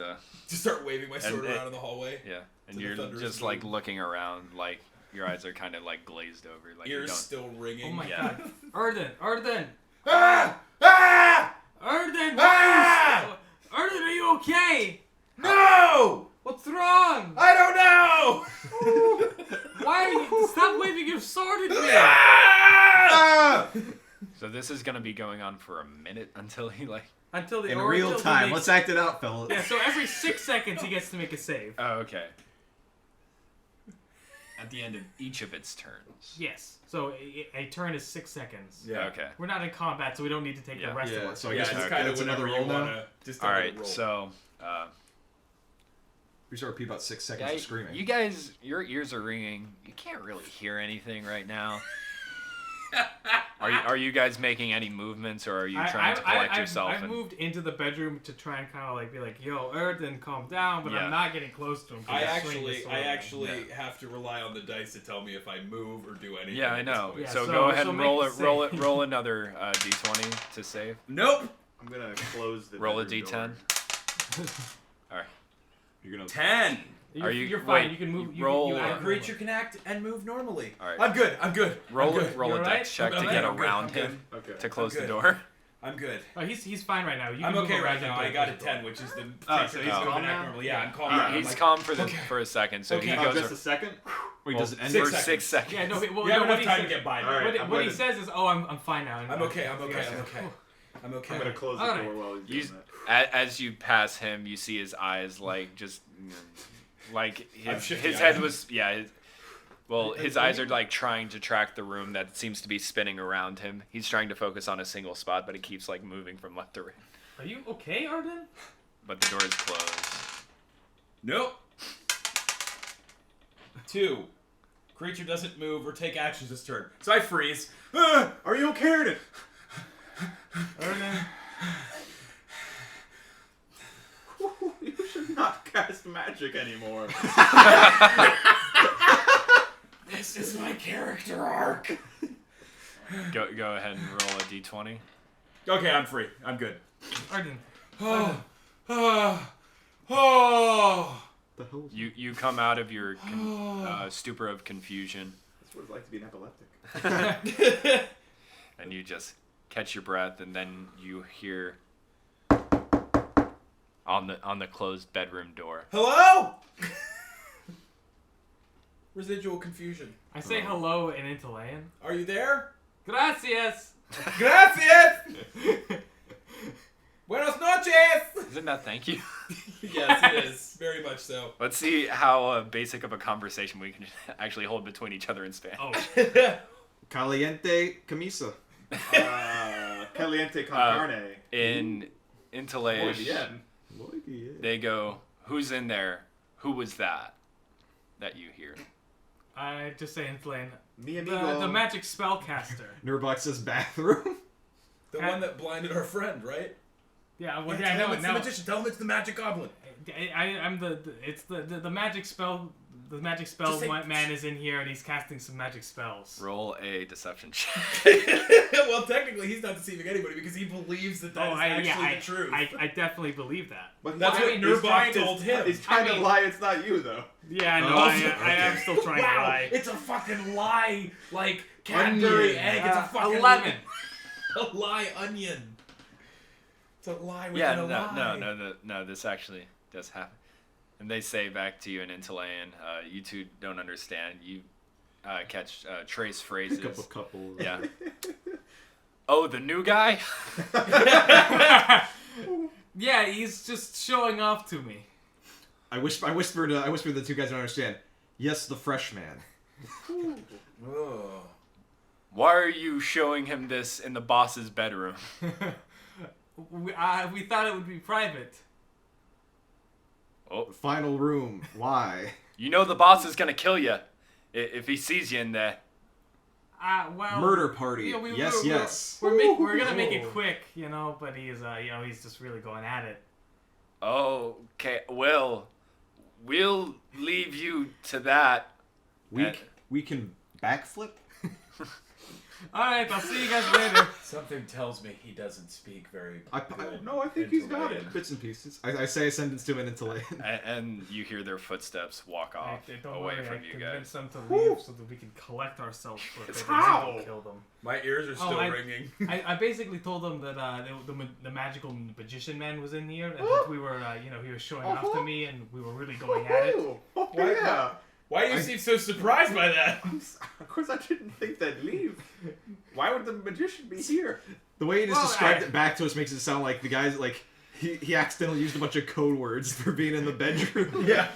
Just start waving my sword And- around in the hallway. yeah, and To the you're thunderous just boom. like looking around, like your eyes are kind of like glazed over, like you Ears don't. still ringing. Oh my Yeah. god. Erden! Ah! Ah! Erden! Ah! Erden, are you okay? No! What's wrong? I don't know! Why are you... Stop waving your sword at me! Ah! So this is gonna be going on for a minute until he like. Until the In or real until he time. makes- Let's act it out, fellas. Yeah, so every 6 seconds he gets to make a save. Oh, okay. At the end of each of its turns. Yes. So a turn is 6 seconds. Yeah. Okay. We're not in combat, so we don't need to take Yeah. the rest of Yeah, it. so I Yeah, guess it's okay. kind of that's another whenever you roll now. wanna... Just All have right. a roll. So. We should repeat about 6 seconds of screaming. You guys, your ears are ringing. You can't really hear anything right now. Are you guys making any movements, or are you trying to collect yourself? I've moved into the bedroom to try and kind of like be like, "Yo, Erden, calm down," but Yeah. I'm not getting close to him. 'cause I he's swinging the actually sword. have to rely on the dice to tell me if I move or do anything. Yeah, I at this know. point. Yeah, so so- go ahead so and make roll a it. Roll it. save. Roll another d20 to save. Nope. I'm gonna close the. Roll a bedroom d10. door. All right. You're gonna. 10. You're fine. wait, you can move. You roll- Can, you A A add creature can act and move normally. All right. I'm good. I'm good. Roll I'm a good. roll You a alright? dex check I'm to good, get I'm good, around I'm him Okay. to close the good. door. I'm good. Oh, he's fine right now. You I'm can okay move right around now. and I got a close the 10, door. which is the Oh, creature so is he's moving calm act now? normally. Yeah, I'm calm. He- now. I'm he's like, calm for okay. for a second, so Okay. he Oh, goes just a second. Wait, well, does it end? six for seconds. 6 seconds. Yeah, no, well, You have no, enough what he time to says- get by. All right. What, I'm what he gonna- says is, "Oh, I'm fine now." I'm okay. I'm okay. I'm okay. I'm okay. I'm gonna close the Alright. door while he's You, doing that. as you pass him, you see his eyes like just like I'm his shifting head eyes. was his eyes are like trying to track the room that seems to be spinning around him. He's trying to focus on a single spot, but he keeps like moving from left to right. Are you okay, Arden? But the door is closed. Nope. 2. Creature doesn't move or take actions this turn. So I freeze. Are you okay, Erden? Arden? You should not cast magic anymore. This is my character arc. Go ahead and roll a d20. Okay, I'm free. I'm good. Arden. The hell? You come out of your stupor of confusion, That's what it's like to be an epileptic. and you just catch your breath, and then you hear on the closed bedroom door. Hello? Residual confusion. I say hello in Intalayan. Are you there? Gracias. Gracias! Buenos noches! Isn't that thank you? Yes, it is. Very much so. Let's see how basic of a conversation we can actually hold between each other in Spanish. Oh, Caliente camisa. Caliente con carne. In Muy Intalayan, bien. they go, "Who's in there? Who was that you hear?" I just say Intalayan. Mi amigo. The magic spellcaster. Gnirbac says bathroom. The one that blinded our friend, right? Yeah, well, Yeah, yeah, I tell him know. it's the No, magician. Tell him it's the magic goblin. I'm it's the magic spell. The magic spell Just say- man is in here and he's casting some magic spells. Roll a deception check. Well, technically, he's not deceiving anybody because he believes that that is actually the truth. I definitely believe that. But That's he's what he's Gnirbac trying told him. He's trying I mean- to lie. It's not you, though. Yeah, I know. Oh, I okay. am still trying to Wow, lie. it's a fucking lie. Like Cadbury Onion. egg. It's a fucking 11. a lie onion. It's a lie within Yeah, a lie. no, this actually does happen. And they say back to you in Intalayan, you two don't understand. You catch trace phrases. Pick up a couple. Yeah. Oh, the new guy? Yeah, he's just showing off to me. I whispered the two guys don't understand. Yes, the fresh man. Oh. Why are you showing him this in the boss's bedroom? we thought it would be private. Oh, Final room. Why? you know the boss is gonna kill you if he sees you in there. Well, Murder party. yeah, Yes. We're gonna make it quick, but he's he's just really going at it. Okay, well, we'll leave you to that. We can backflip? All right, I'll see you guys later. Something tells me he doesn't speak very good. No, I think he's got it. Intimidating. Bits and pieces. I say a sentence to him into land. And you hear their footsteps walk off Don't away worry, from I you convinced guys. them to leave so that we can collect ourselves for a bit and how? then kill them. My ears are still ringing. I basically told them that the magical magician man was in here and that we were, he was showing off to me and we were really going at it. Oh, yeah. Why do you seem so surprised by that? Of course, I didn't think they'd leave. Why would the magician be here? The way he just Well, described it back to us makes it sound like the guy's like he accidentally used a bunch of code words for being in the bedroom. Yeah.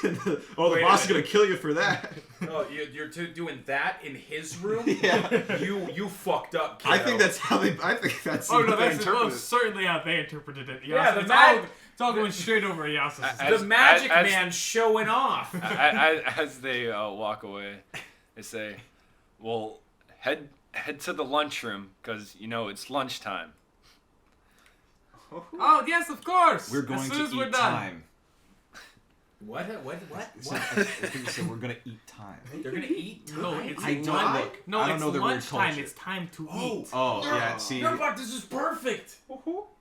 The Wait a boss is minute. gonna kill you for that. Oh, you're doing that in his room? Yeah. You fucked up, kiddo. I think that's how they. I think that's. Oh no, how they that's interpret it. certainly how they interpreted it. Yeah, the it's all going straight over Yasa's. As- the magic as- man showing off. As they walk away, they say, "Well, head to the lunchroom because it's lunchtime." Oh yes, of course. We're going as soon to as we're eat done. time. What? I think you said we're gonna eat time. They're gonna eat time? No, it's I don't lunch. look. No, I don't it's know the weird lunchtime. culture. It's time to eat. Oh yeah, see, you Gnirbac, this is perfect.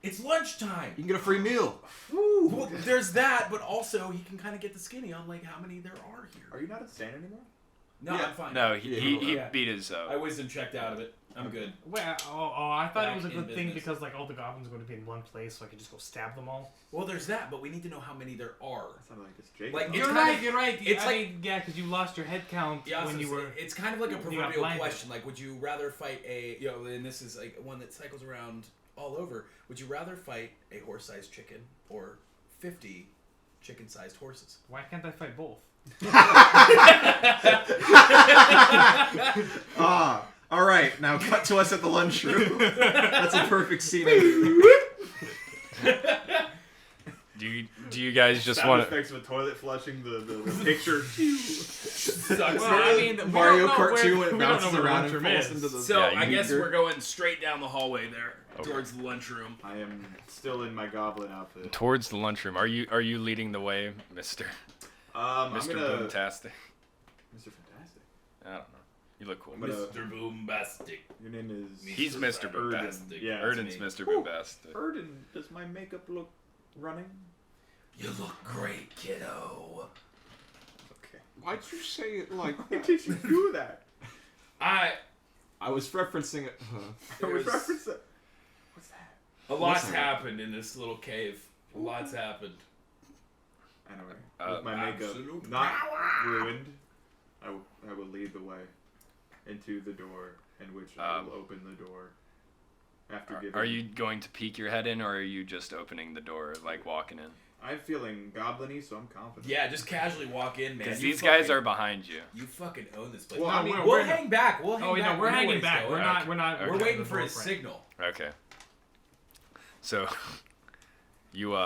It's lunchtime. can get a free meal. Well, there's that, but also he can kind of get the skinny on like how many there are here. Are you not insane anymore? No, Yeah. I'm fine. No, he Yeah. beat his. I wisdom checked out of it. I'm good. Well, I thought it was a Back in good thing business. because all the goblins are going to be in one place, so I could just go stab them all. Well, there's that, but we need to know how many there are. That sounded like it's Jake. Like, You're It's right. kinda- You're right. it's I like- mean, yeah, because you lost your head count Yeah, when so you were. it's kind of like a you got proverbial blinded. question. Like, would you rather fight and this is like one that cycles around all over. Would you rather fight a horse-sized chicken or 50 chicken-sized horses? Why can't I fight both? All right, now cut to us at the lunchroom. That's a perfect scene. Do you guys just Sound want to? effects of a toilet flushing the picture. Sucks. Well, I mean, we Mario don't know Kart where- 2 when it we don't know bounces where around and lunchroom falls is. into the. So Yeah, I you- guess we're going straight down the hallway there Okay. towards the lunchroom. I am still in my goblin outfit. Towards the lunchroom. Are you leading the way, Mister I'm Mister gonna Boomtastic? Mr. Fantastic. I don't know. You look cool. I'm gonna- Mr. Boombastic. Your name is He's Mr. Bombastic. Fantastic. Yeah, Erden's me. Mr. Ooh. Bombastic. Erden. Does my makeup look running? You look great, kiddo. Okay. Why'd you say it like Why did you do that? I I was referencing it. I was There's- referencing. What's that? a lot's Listen. happened in this little cave. A lot's happened. Anyway, with my makeup absolute not power. ruined, I will lead the way into the door, in which I will open the door after giving. Are you going to peek your head in, or are you just opening the door, like walking in? I'm feeling goblin-y, so I'm confident. Yeah, just casually walk in, man. Because You these guys fucking- are behind you. You fucking own this place. Well, No, I mean, we'll we're- hang back. We'll hang Oh, back. no, we're We know where hanging he's back. going. We're not. Okay. We're waiting the for his door frame. signal. Okay. So, you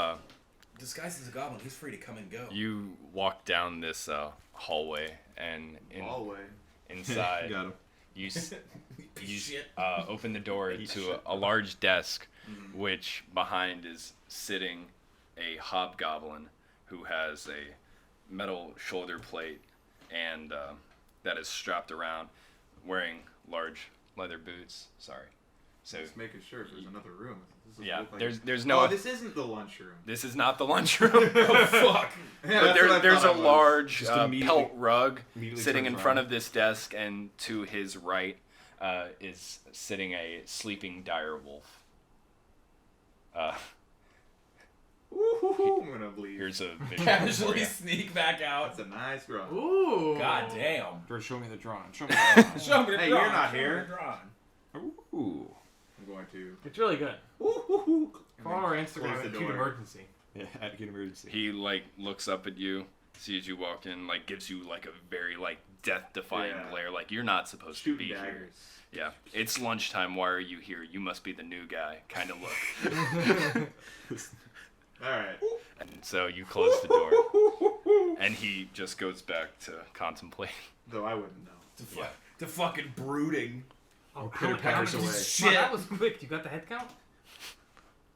Disguised as a goblin, he's free to come and go. you walk down this hallway, and Hallway. inside Got him. you Piece you of shit. open the door to a large desk, which behind is sitting a hobgoblin who has a metal shoulder plate and that is strapped around, wearing large leather boots. Sorry. So Just making sure if there's another room. This doesn't yeah, look like there's no. Oh, this isn't the lunchroom. This is not the lunchroom. Oh, fuck. Yeah, But that's what I there's thought a it was. large Just pelt immediately- rug immediately sitting in turns front around. of this desk, and to his right is sitting a sleeping dire wolf. Ooh, I'm gonna bleed. Here's a visual for Casually you. sneak back out. That's a nice run. Ooh. God damn. George, show me the drawing. Show me the drawing. Show me the Hey, drawing. you're not Show me here. the drawing. Ooh. I'm going to. It's really good. And Follow our then Instagram close at the Acute door. Emergency. Yeah, at emergency. He looks up at you sees you walk in, like gives you like a very like death-defying Yeah. glare, like you're not supposed to Shooting be here. daggers. Yeah, it's lunchtime. Why are you here? You must be the new guy. Kind of look. All right. And so you close the door, and he just goes back to contemplating. Though I wouldn't know. To fucking brooding. Oh, Pitter patters away. Shit. That was quick. You got the head count?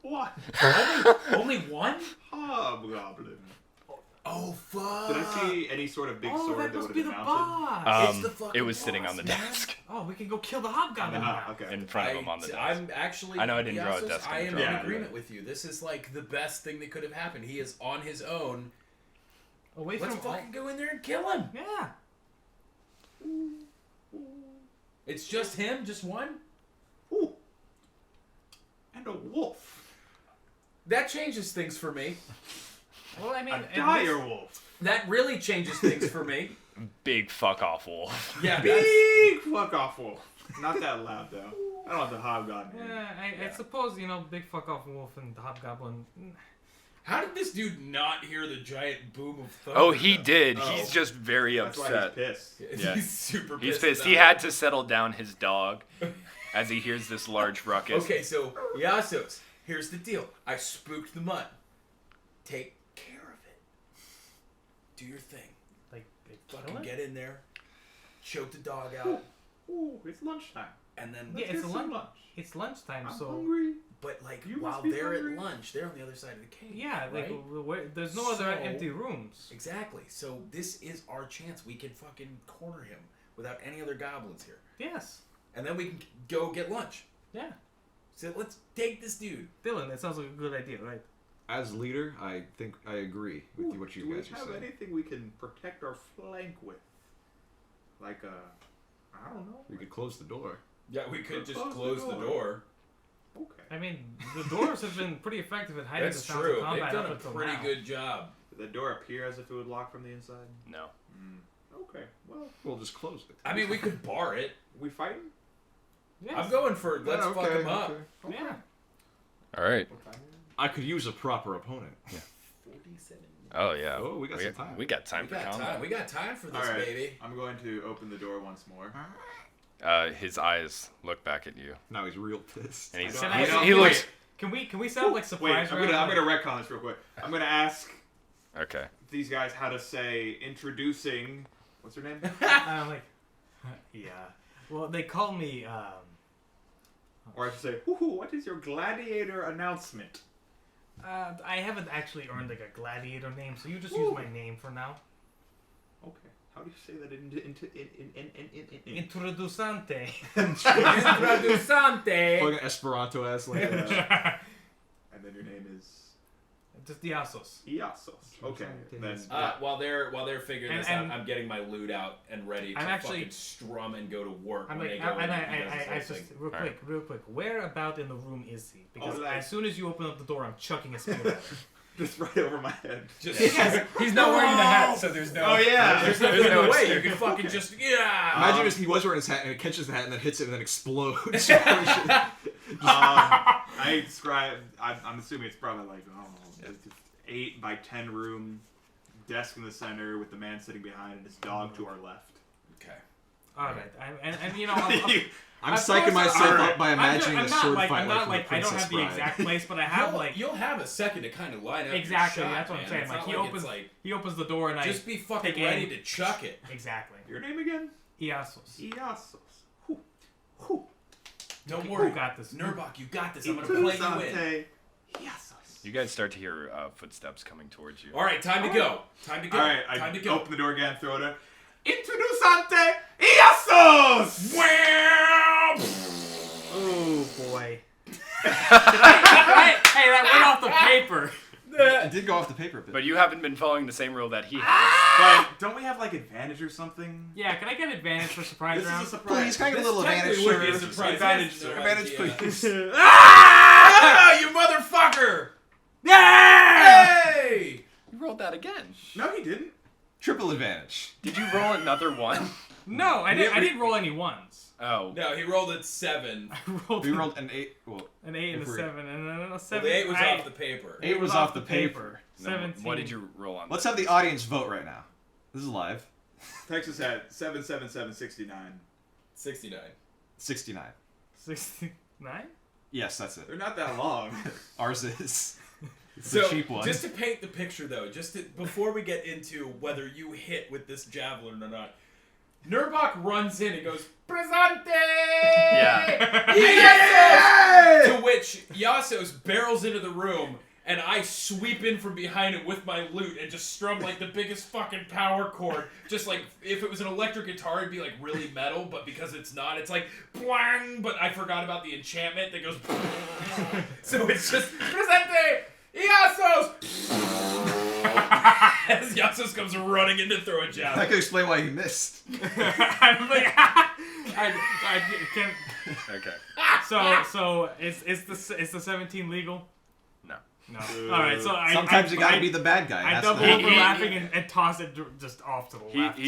What? Only one? Hobgoblin. Oh fuck! Did I see any sort of big Oh, sword that that must would be have the been mounted? boss. It's the fucking It was sitting boss, on the man. desk Oh, we can go kill the hobgoblin now. Okay. in front of him on the desk. I'm actually. I know I didn't draw a Yassos, desk, I I am drew in it. agreement with you. This is like the best thing that could have happened. He is on his own. Away Let's from fucking go in there and kill him. Yeah. It's just him, just one. Ooh. And a wolf. That changes things for me. Well, I mean, A at dire least- wolf. That really changes things for me. Big fuck off wolf. Yeah, that's, Big fuck off wolf. Not that loud though. I don't want the hobgoblin. Yeah, I suppose, you know, big fuck off wolf and the hobgoblin. how did this dude not hear the giant boom of thunder? Oh, he though? did. Oh. He's just very That's why he's upset. pissed. Yeah. He's super He's pissed. pissed. He had to settle down his dog as he hears this large ruckus. Okay, so Yassos, here's the deal. I spooked the mutt. Take care of it. Do your thing. Like, Fucking get in there. Choke the dog out. Ooh, it's lunchtime. And then Yeah, Let's it's get a some lunch. It's lunchtime, I'm so hungry. but like You while must be they're hungry. at lunch, they're on the other side of the cave. yeah, like right? there's no other So- empty rooms. Exactly. So this is our chance. We can fucking corner him without any other goblins here. Yes. And then we can go get lunch. Yeah. So let's take this dude. Dylan, that sounds like a good idea, right? As leader, I think I agree with what you Do we guys are have saying. anything we can protect our flank with? Like I don't know. We could close the door. Yeah, we could just Close close the the door. door. Okay. I mean, the dwarves have been pretty effective at hiding That's the sounds true. of They've combat done up a until pretty now. good job. Did the door appear as if it would lock from the inside? No. Okay. Well, We'll just close it. I mean, we could bar it. we fighting? Yes. I'm going for let's Yeah, fuck him up. okay. Yeah. All right. What time is it? I could use a proper opponent. 47. Oh yeah. Oh, we got some time. We got time We for got combat. time. We got time for this, All right. baby. I'm going to open the door once more. His eyes look back at you, Now he's real pissed. and he's, Can he's- I- he wait. looks. Can we set up like Wait, surprise I'm round? gonna retcon this real quick. I'm gonna ask Okay. these guys how to say introducing. What's her name? I'm like, yeah. Well, they call me. Or I should say, "Woohoo! What is your gladiator announcement?" I haven't actually earned like a gladiator name, so you just use my name for now. Okay. How do you say that in Introducante. Introducante. Fucking Esperanto ass like And then your name is Just Diasos. Iassos. Okay. Then While they're figuring And- this and- out, I'm getting my loot out and ready to I'm actually- fucking strum and go to work. I'm when like, they go in, he does I his just thing. real quick. Where about in the room is he? Because Oh, like- as soon as you open up the door, I'm chucking a spear at him. just right over my head. Just, he's not wearing the hat, so there's no. Oh, yeah. There's nothing in the way. You can fucking just Imagine if he was wearing his hat and it catches the hat and then hits it and then explodes. I describe. I'm assuming it's probably like 8 by 10 room, desk in the center with the man sitting behind and his dog to our left. Okay. All right, and you know, I'm I've psyching also- myself Alright. up by imagining a sword fight I'm not from like the I don't Princess have the Bride. exact place, but I have like You'll have a second to kind of line up. your exactly. shot, That's what I'm man. saying. It's Like not he it's opens, like, he opens the door and just be fucking take ready aim. to chuck it. exactly. Your name again? Iassos. Iassos. Whew. Don't Who worry, got this? Gnirbac, you got this. I'm gonna play you in. Interessante. Iassos. You guys start to hear footsteps coming towards you. All right, time to go. Time to go. All right, time I to go. open the door again, throw it in. Introducante Iassos! Oh boy. Hey, that went off the paper. It did go off the paper a bit. But you haven't been following the same rule that he has. But don't we have like advantage or something? Yeah, can I get advantage for surprise This round? is a surprise. Please, can I get a This little advantage, technically would be a sir? surprise. Advantage, Yes, sir. no Advantage, idea. please. Ah, you motherfucker! Hey! You rolled that again. No, he didn't. Triple advantage. Did you roll another one? No, I didn't roll any ones. Oh. No, he rolled at 7. I rolled We rolled an 8. Well, an 8 and a if we're- 7, and then a Well, 7. the 8 was off the paper. 8 was off the paper. No, 17. what did you roll on? Let's that? have the audience vote right now. This is live. Texas had 77769. 69. 69. 69? Yes, that's it. They're not that long. Ours is. It's So, the cheap one. just to paint the picture, though, before we get into whether you hit with this javelin or not, Gnirbac runs in and goes, Presente! Yeah. Yes! To which Yasos barrels into the room, and I sweep in from behind him with my lute and just strum like the biggest fucking power chord. Just like, if it was an electric guitar, it'd be like really metal, but because it's not, it's like, blang, but I forgot about the enchantment that goes, so it's just, Presente! Yasos! As Yasos comes running in to throw a I javelin. can explain why you missed. I'm like, I can't. Okay. So is the 17 legal? No. No. All right. So Sometimes you gotta I, be the bad guy. I That's double the- over laughing and toss it just off to the left.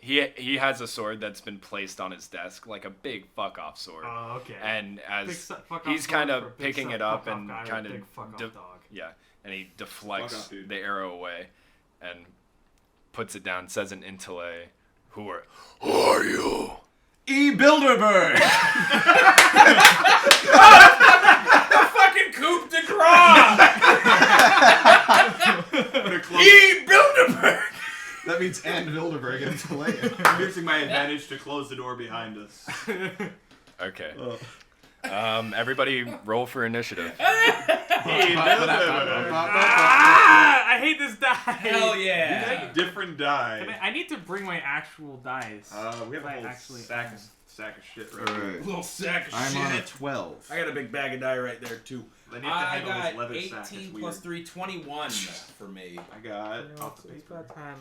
He has a sword that's been placed on his desk, like a big fuck off sword. Oh, okay. And Big as fuck-off he's sword kind for a of big picking it fuck-off up and guy with a kind of big fuck-off dog. yeah, and he Fuck deflects off, dude. the arrow away and puts it down. Says in Intele, "Who are you?" E. Bilderberg! Fucking coup de grace! E. Bilderberg! That means and Bilderberg and Talaya. I'm using my advantage to close the door behind us. Okay. Everybody roll for initiative. I hate this die. Hell yeah! Take different die. I need to bring my actual dice. We have a I whole actually sack am. of shit right here. Alright. Little sack of I'm shit. on a 12. I got a big bag of die right there, too. I need to I handle this got leather sack. 18 It's plus weird. 3, 21 for me. I got You know, off the it's paper. about time.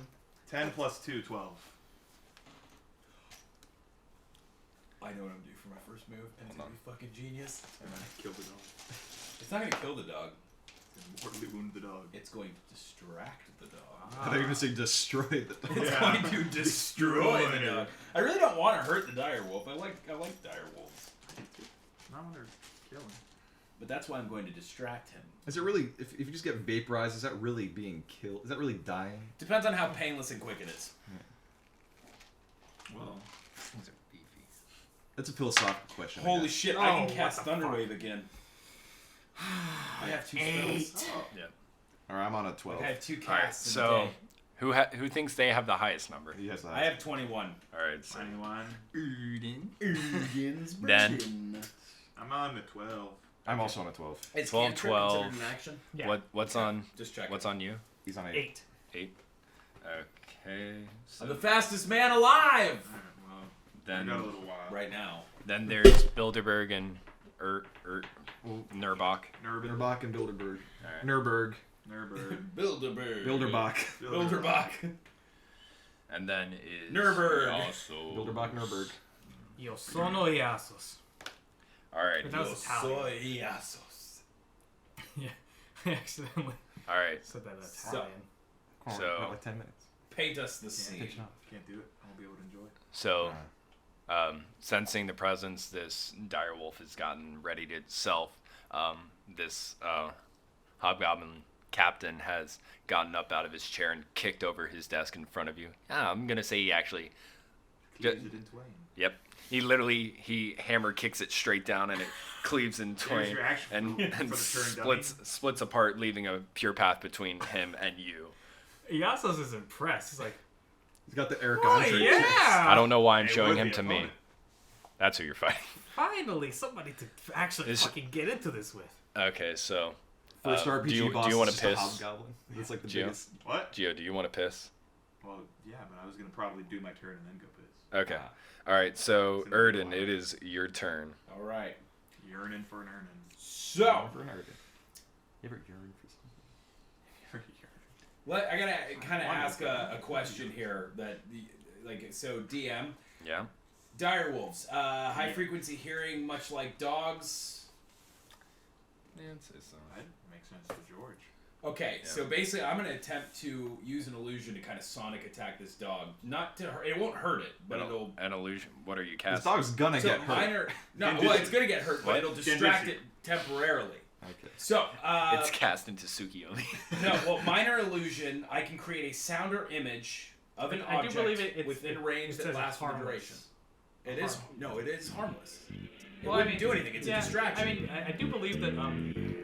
10 plus 2, 12. I know what I'm gonna do for my first move, and it's gonna be fucking genius. And then kill the dog. It's not gonna kill the dog. And mortally wound the dog. It's going to distract the dog. I thought you were going to say destroy the dog. It's Yeah. going to destroy the dog. I really don't want to hurt the dire wolf. I like dire wolves, Not when they're killing. but that's why I'm going to distract him. Is it really, if you just get vaporized, is that really being killed? Is that really dying? Depends on how painless and quick it is. Well, Things are beefy. That's a philosophical question. I Holy guess. shit! Oh, I can what cast the fuck? Thunderwave again. I have 2 spells. Yeah. Alright, I'm on a 12. I have 2 All right. casts in So, a day. who thinks they have the highest number? He has the I have 21. All right. So 21. Then- I'm on the 12. I'm also on a 12. Is 12, cantrip 12. considered an action? Yeah. what's on Just check. what's on you? He's on 8. 8. Okay. So I'm the fastest man alive Alright, well, I then got a little while. right now. then there's Bilderberg and Gnirbac. Gnirbac and Bilderberg. Alright. Nurburg. Nurburg. Bilderberg. Bilderbach. Bilderbach. And then is Nurburg. also Bilderbach, Nurburg. Yo sono Iasos. All right. But that was Italian. Soy Iasos. Yeah. I accidentally All right. said that Italian. Come on, So- about like 10 minutes. Paint us the scene. Pitch off. Can't do it. I won't be able to enjoy it. So, sensing the presence, this direwolf has gotten ready to self. This hobgoblin captain has gotten up out of his chair and kicked over his desk in front of you. I'm gonna say he actually. Cleaves it in twain. Yep. He hammer kicks it straight down and it cleaves in twain your action and, for and the turn, splits apart, leaving a pure path between him and you. Iasos is impressed. He's like, He's got the Eric oh Andre. yeah! I don't know why I'm It showing would him be to a me. opponent. That's who you're fighting. Finally, somebody to actually Is- fucking get into this with. Okay, so First RPG do you boss want is to just a piss? hobgoblin. It's like the Gio? biggest. What? Gio, do you want to piss? Well, yeah, but I was gonna probably do my turn and then go piss. Okay. All right. So Erden, it is your turn. All right. Yearning for an earning. So, For an Eric. You ever yearn for something? I gotta kind of ask a question here. So DM, Yeah. direwolves, high frequency hearing, much like dogs. Yeah, I'd say so. That makes sense for George. Okay, Yeah. so basically, I'm gonna attempt to use an illusion to kind of sonic attack this dog. Not to hurt. It won't hurt it, but it'll. An illusion. What are you This casting? dog's gonna So get hurt. minor. No, Condition. well, it's gonna get hurt, but What? it'll distract Condition. it temporarily. Okay. So, It's cast into Tsukiyomi. no, well, minor illusion, I can create a sound or image of an I do object believe it's within range it that says lasts for the harmless. duration. It is no, it is harmless. It Well, wouldn't do anything. It's a distraction. I mean, I do believe that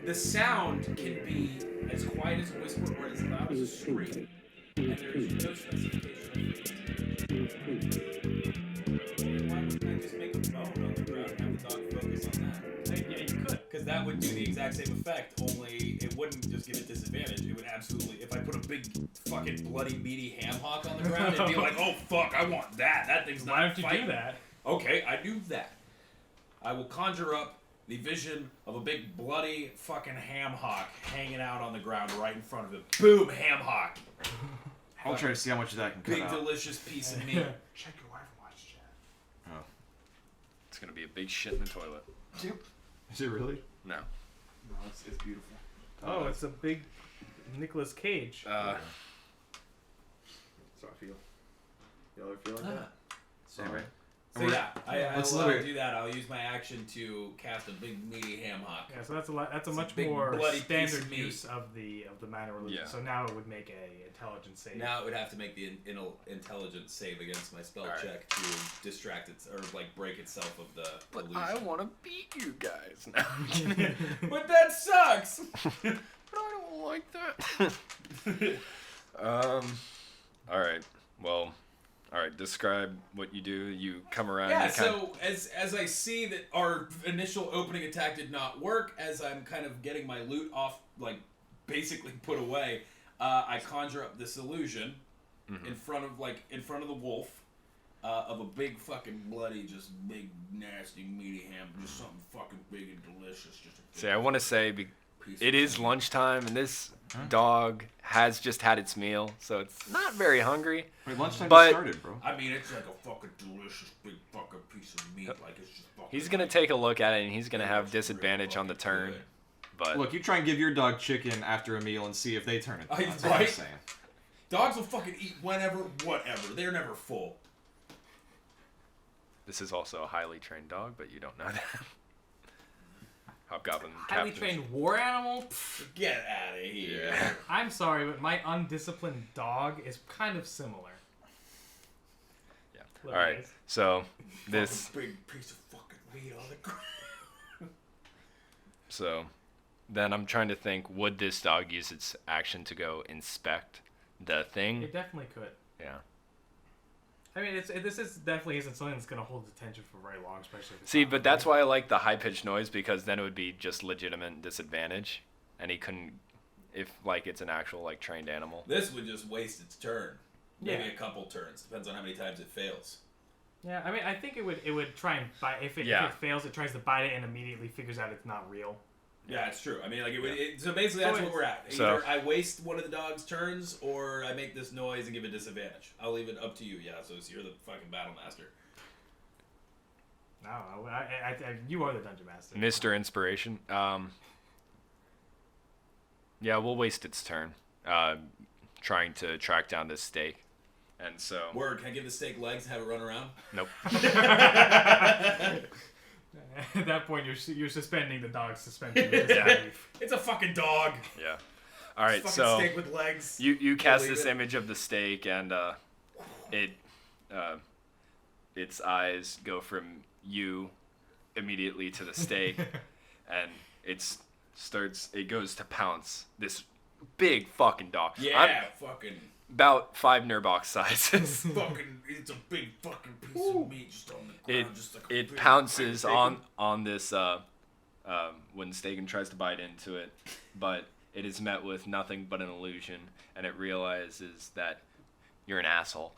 The sound can be as quiet as a whisper or as loud as a scream, and there's no specification of frequency. Why wouldn't I just make a moan on the ground and have the dog focus on that? yeah, you could. Because that would do the exact same effect, only it wouldn't just give it disadvantage. It would absolutely, if I put a big fucking bloody meaty ham hock on the ground, it'd be like, oh fuck, I want that. That thing's not Why don't you fighting. do that? Okay, I do that. I will conjure up the vision of a big bloody fucking ham hock hanging out on the ground right in front of him. Boom, ham hock. I'll try to see how much of that can cut Big out. delicious piece of meat. Check your Wyvern watch, chat. Oh. It's gonna be a big shit in the toilet. Is it really? No. No, it's beautiful. Oh, it's a big Nicolas Cage. So I feel. You ever feel like that? So, Anyway. so yeah, Let's I'll literally- do that. I'll use my action to cast a big meaty ham hock. Yeah, so that's a lot. That's a It's a much big more bloody piece standard of meat. use of the minor illusion. Yeah. So now it would make a intelligence save. Now it would have to make the intelligence save against my spell Alright. check to distract it or like break itself of the But illusion. I want to beat you guys now. But that sucks. But I don't like that. All right. Well. All right. Describe what you do. You come around. Yeah, you so as I see that our initial opening attack did not work, as I'm kind of getting my loot off, like basically put away, I conjure up this illusion in front of the wolf of a big fucking bloody, just big nasty meaty ham, just something fucking big and delicious. Just a See, I want to say piece it of is lunchtime, and this dog has just had its meal, so it's not very hungry. Wait, lunchtime But- just started, bro. I mean, it's like a fucking delicious big fucking piece of meat. Like it's just fucking. He's gonna take a look at it, and he's gonna have disadvantage on the turn. But Look, you try and give your dog chicken after a meal and see if they turn it. I- That's what I'm right? saying. Dogs will fucking eat whenever, whatever. They're never full. this is also a highly trained dog, but you don't know that. Hobgoblin Highly captain. trained war animal. Pfft, Get out of here. Yeah. I'm sorry, but my undisciplined dog is kind of similar. Yeah. Look, All right. guys. So this. Fucking big piece of fucking meat on the ground. So then I'm trying to think: would this dog use its action to go inspect the thing? It definitely could. Yeah. I mean, this is definitely isn't something that's gonna hold attention for very long, especially. If it's See, not but that's right. why I like the high pitched noise, because then it would be just legitimate disadvantage, and he couldn't, if like it's an actual like trained animal. This would just waste its turn. Maybe Yeah. a couple turns. Depends on how many times it fails. Yeah, I mean, I think it would try and bite. If it fails, it tries to bite it and immediately figures out it's not real. Yeah, it's true. I mean, like, so basically that's So what we're at. So- Either I waste one of the dog's turns, or I make this noise and give it disadvantage. I'll leave it up to you. Yeah, so you're the fucking battle master. No, you are the dungeon master. Mr. Inspiration. Yeah, we'll waste its turn, trying to track down this stake, and so. Word, can I give the steak legs and have it run around? Nope. At that point, you're suspending the dog's suspension. of Yeah. disbelief. It's a fucking dog. Yeah. All right, Fucking so. steak with legs. You cast Believe this it. image of the stake, and its eyes go from you immediately to the stake, and it goes to pounce this big fucking dog. Yeah, fucking, About 5 Gnirbac sizes. fucking, it's a big fucking piece of meat just on the It ground. Just like a it big pounces fucking on this when Staken tries to bite into it, but it is met with nothing but an illusion, and it realizes that you're an asshole.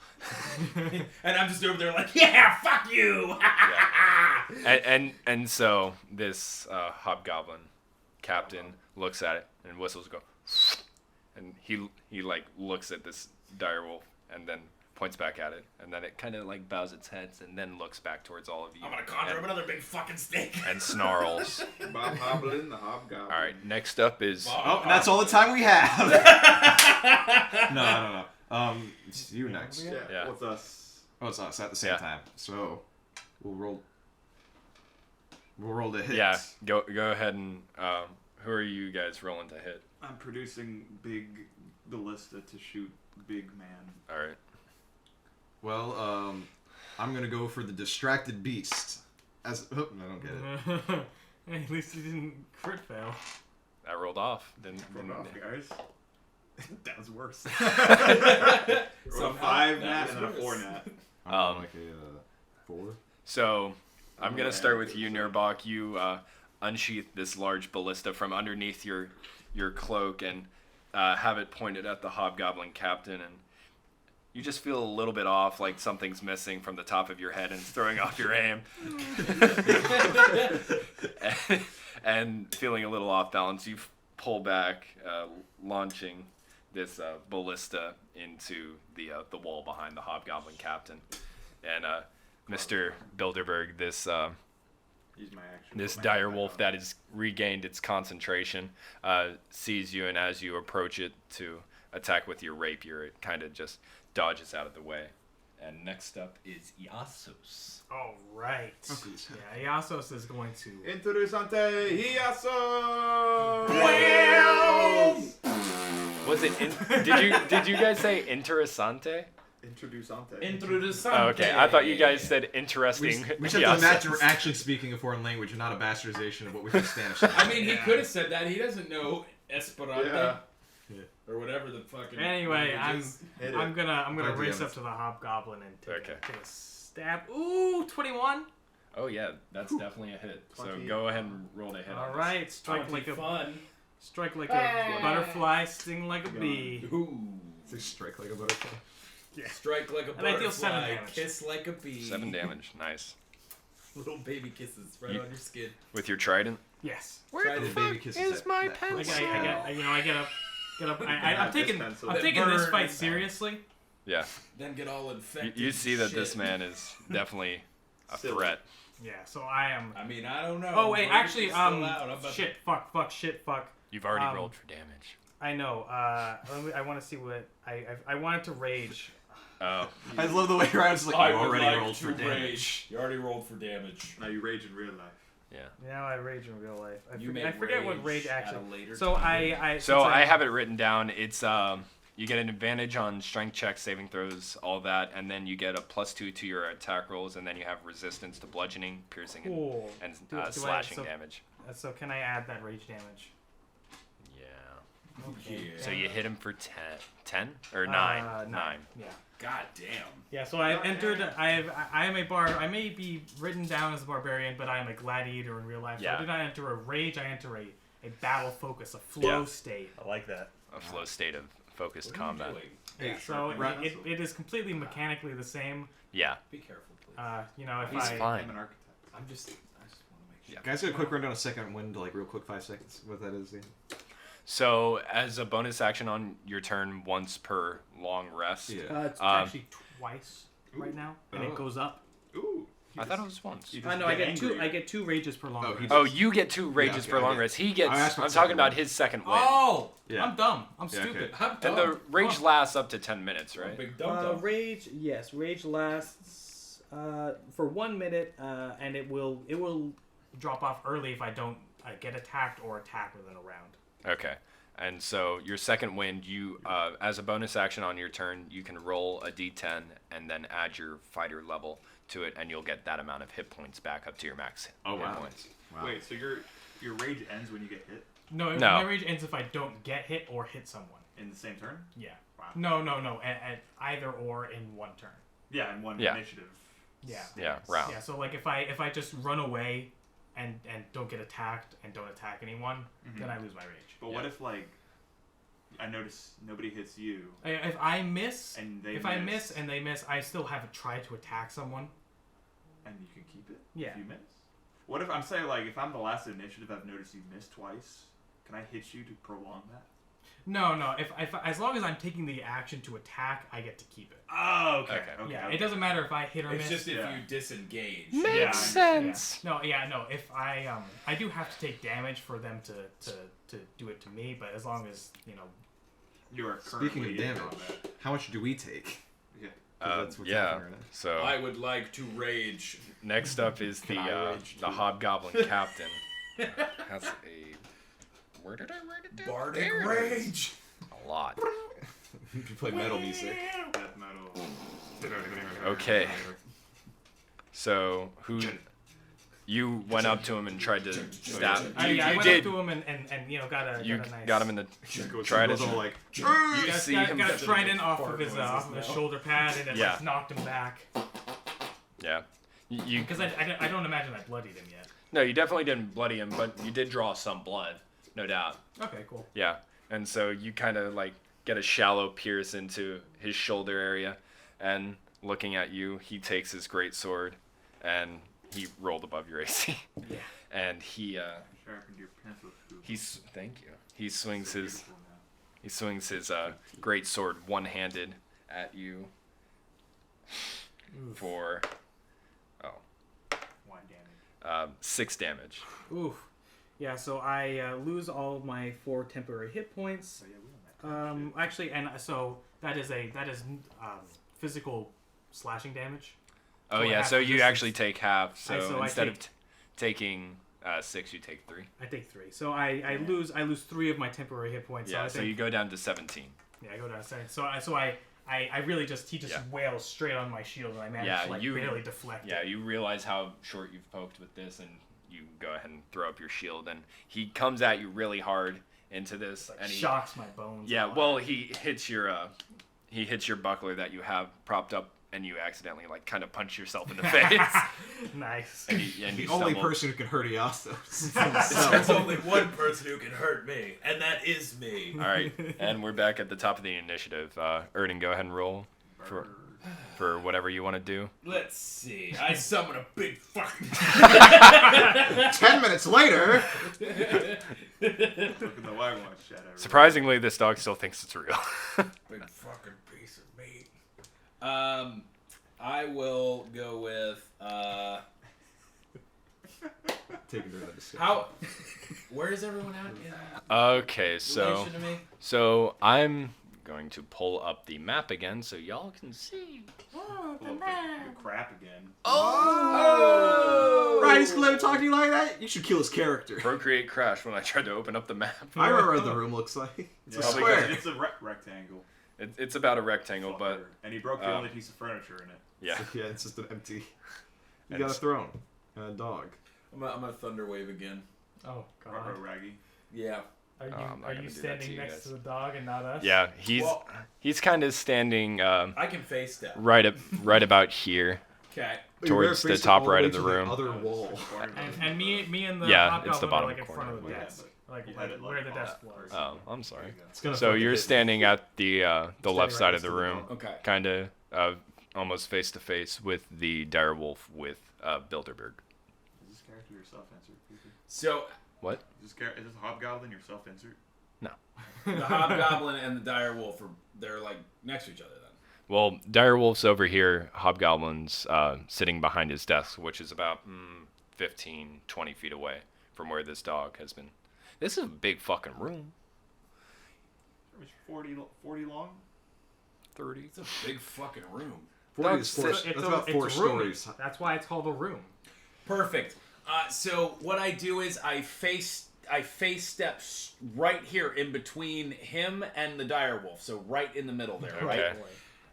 bacon. And I'm just over there like, yeah, fuck you. and so this hobgoblin captain looks at it and whistles, go, and he like looks at this direwolf and then points back at it, and then it kind of like bows its head and then looks back towards all of you. I'm gonna conjure up another big fucking steak. and snarls. Bob Hoblin, the Hobgoblin. All right, next up is Oh, and that's all the time we have. No, I don't know. It's you next. Yeah. What's us? Oh, it's us at the same Yeah. time. So we'll roll the hits. yeah. Go ahead and who are you guys rolling to hit? I'm producing big ballista to shoot big man. All right. Well, I'm gonna go for the distracted beast. I don't get it. Hey, at least you didn't crit fail. That rolled off. Then Off, guys. That was worse. So So 5 nat and then a 4 nat. I'm like a 4. So, I'm gonna start with you, Gnirbac. You unsheath this large ballista from underneath your cloak and have it pointed at the hobgoblin captain, and you just feel a little bit off, like something's missing from the top of your head and it's throwing off your aim. And feeling a little off balance, you pull back, launching this ballista into the wall behind the hobgoblin captain. And Mr. Bilderberg, this Use my action. this Put my dire back wolf on. that has regained its concentration sees you, and as you approach it to attack with your rapier, it kind of just dodges out of the way. And next up is Iasos. All right. Yeah, Iasos is going to. Interessante Hiaso! Was it? Did you guys say interessante? Introducante. Introducante. Oh, okay, I thought you guys said interesting. We should have to imagine we're Iasos. actually speaking a foreign language and not a bastardization of what we think Spanish is. I mean, he could have said that. He doesn't know Esperanto. Yeah. Or whatever the fucking. Anyway, language is. Hit it. I'm gonna Glad race you up to the hobgoblin and take Okay. a stab. Ooh, 21. Oh yeah, that's definitely a hit. So 20. go ahead and roll to hit. All on right, strike Strike like a fun. butterfly, sting like a bee. Ooh. They strike like a butterfly. Strike like a And I deal 7 butterfly. damage. Kiss like a bee. this. 7 damage, nice. Little baby kisses right You- on your skin. With your trident. Yes. Where the baby kisses that- that I place. get up. I'm taking pencil. I'm That taking this burn. fight seriously. Yeah, Then get all you, infected. you see that this Shit. man is definitely a Silly. threat. Yeah, so I am. I mean, I don't know. Oh wait, Break actually, is still out. I'm about shit, fuck. You've already Um, rolled for damage. I know. I want to see what I wanted to rage. Oh, I love the way you're just like, I you would already like rolled to for damage. rage. You already rolled for damage. Now you rage in real life. yeah. Now I rage in real life. I You forget, may I forget what rage at actually. a later So time. So since I have it written down. It's you get an advantage on strength checks, saving throws, all that, and then you get a +2 to your attack rolls, and then you have resistance to bludgeoning, piercing, Cool. and Do I- slashing so- damage. So can I add that rage damage? Yeah. Okay. Yeah. So you hit him for 10 or 9? 9. Yeah. God damn. Yeah. So I've entered. I am a bar. I may be written down as a barbarian, but I am a gladiator in real life. So Yeah. I do not enter a rage. I enter a battle focus, a flow Yeah. state. I like that. A flow state of focused What combat. are you doing? Yeah, so it is completely mechanically the same. Yeah. Be careful, please. You know, if He's I I'm fine. an architect. I just want to make sure. Guys, get a quick rundown of second wind, like real quick, 5 seconds. What that is. Ian? So as a bonus action on your turn, once per long rest. Yeah. it's Um, actually twice right now, and Oh. it goes up. Ooh. I thought it was once. You I just know. I get get two. angry. I get 2 rages per long Oh, rest. he Oh, you get 2 rages okay, per I long get- rest. He gets. I asked I'm about talking second about wind. his second win. Oh, Yeah. I'm dumb. I'm Yeah, stupid. okay. I'm And dumb. the rage lasts up to 10 minutes, I'm a right? big dumb. Rage, yes, rage lasts for 1 minute, and it will Drop off early if I don't get attacked or attack within a round. Okay. And so your second wind, you as a bonus action on your turn, you can roll a d10 and then add your fighter level to it, and you'll get that amount of hit points back up to your max Oh, hit wow. points. Wow. Wait, so your rage ends when you get hit No, No. my rage ends if I don't get hit or hit someone. in the same turn? Yeah. Wow. No. At either or in one turn. Yeah, in one Yeah. initiative. Yeah. Yeah, round. Yeah. So like if I just run away and don't get attacked and don't attack anyone, then I lose my rage. But what if like I notice nobody hits you If I miss, and they if I miss and they miss, I still haven't tried to attack someone. and you can keep it? Yeah. If you miss? What if I'm saying like if I'm the last initiative I've noticed you missed twice, can I hit you to prolong that? No. If as long as I'm taking the action to attack, I get to keep it. Oh, Okay. Yeah. It doesn't matter if I hit or It's miss. just if Yeah. you disengage. Makes Yeah. sense. No. If I do have to take damage for them to do it to me, but as long as You are currently Speaking of in damage, combat. how much do we take? Yeah. That's what's Yeah. happening right now. So I would like to rage. next up is Can I rage the too? hobgoblin captain. Has a Where did I write it down? Bardic There it is. Rage. A lot. You can play metal music. Death metal. Okay. So you went up to him and tried to stab. I You went did. up to him and got a You got a nice. got him in the. Goes Tried it. all like. You Got, see got, him. got a trident off fart of his noises now. shoulder pad and it Yeah. like, knocked him back. Yeah. You. Because I don't imagine I bloodied him yet. No, you definitely didn't bloody him, but you did draw some blood, no doubt. Okay, cool. Yeah. And so you kind of like get a shallow pierce into his shoulder area, and looking at you, he takes his great sword, and he rolled above your AC. Yeah. And he Sharpened your pencil. thank you. He swings his Beautiful now. He swings his great sword one-handed at you for 1 damage. 6 damage. Oof. Yeah, so I lose all of my 4 temporary hit points. So yeah, we on that. Actually, and so that is physical slashing damage. Oh So I yeah, have so to you just- actually take half. So, so I instead take- of taking 6, you take 3. I take 3. So I lose 3 of my temporary hit points. Yeah, I so think, you go down to 17. Yeah, I go down to 7. So I really just Yeah. wails straight on my shield and I manage Yeah, to like you- barely deflect Yeah, it. you realize how short you've poked with this, and you go ahead and throw up your shield, and he comes at you really hard into this, Like, and he shocks my bones. yeah, a lot. well, he hits your buckler that you have propped up, and you accidentally like kind of punch yourself in the face. Nice. and you The only stumble. person who can hurt Iastos. There's only one person who can hurt me, and that is me. All right, and we're back at the top of the initiative. Erden, go ahead and roll for whatever you want to do. Let's see. I summon a big fucking. 10 minutes later. Look at the white one shit. Surprisingly, this dog still thinks it's real. Big fucking piece of meat. I will go with Taking during the discussion. how. Where is everyone at in Okay, so relation to me? I'm going to pull up the map again so y'all can see. The crap again. Oh! Right, he's gonna let him talk to you like that? You should kill his character. Procreate crashed when I tried to open up the map. I remember what the room looks like. It's a Yeah, square. It's a rectangle. It's about a rectangle, but And he broke the only piece of furniture in it. yeah. Yeah, it's just an empty. You And got a it's- throne and a dog. I'm gonna thunder wave again. Oh god. Ruh-roh Raggy. Yeah. Are you, I'm not are gonna you do that to standing you next guys. to the dog and not us? Yeah, Well- he's kind of standing I can face step. right about here. Okay. Towards the top right of the room. Other wall. And me and the Yeah, hobgoblin it's the are bottom like in corner. front of the Yeah, desk, like you had it where like the off desk was. first. Oh, I'm sorry. It's gonna So fucking you're hit standing at the left right side next of the to the room, dog. Okay. kind of almost face to face with the direwolf with Bilderberg. Is this character your self-insert? Peter? So What? Is this Hobgoblin your self-insert? the hobgoblin and the dire wolf they're like next to each other then. Well, direwolf's over here. Hobgoblin's sitting behind his desk, which is about 15, 20 feet away from where this dog has been. This is a big fucking room. It was 40 long. 30. It's a big fucking room. 40 is That's- four, that's about 4 roomy. stories. That's why it's called a room. Perfect. So what I do is I face step right here in between him and the dire wolf. So right in the middle there, right? Okay.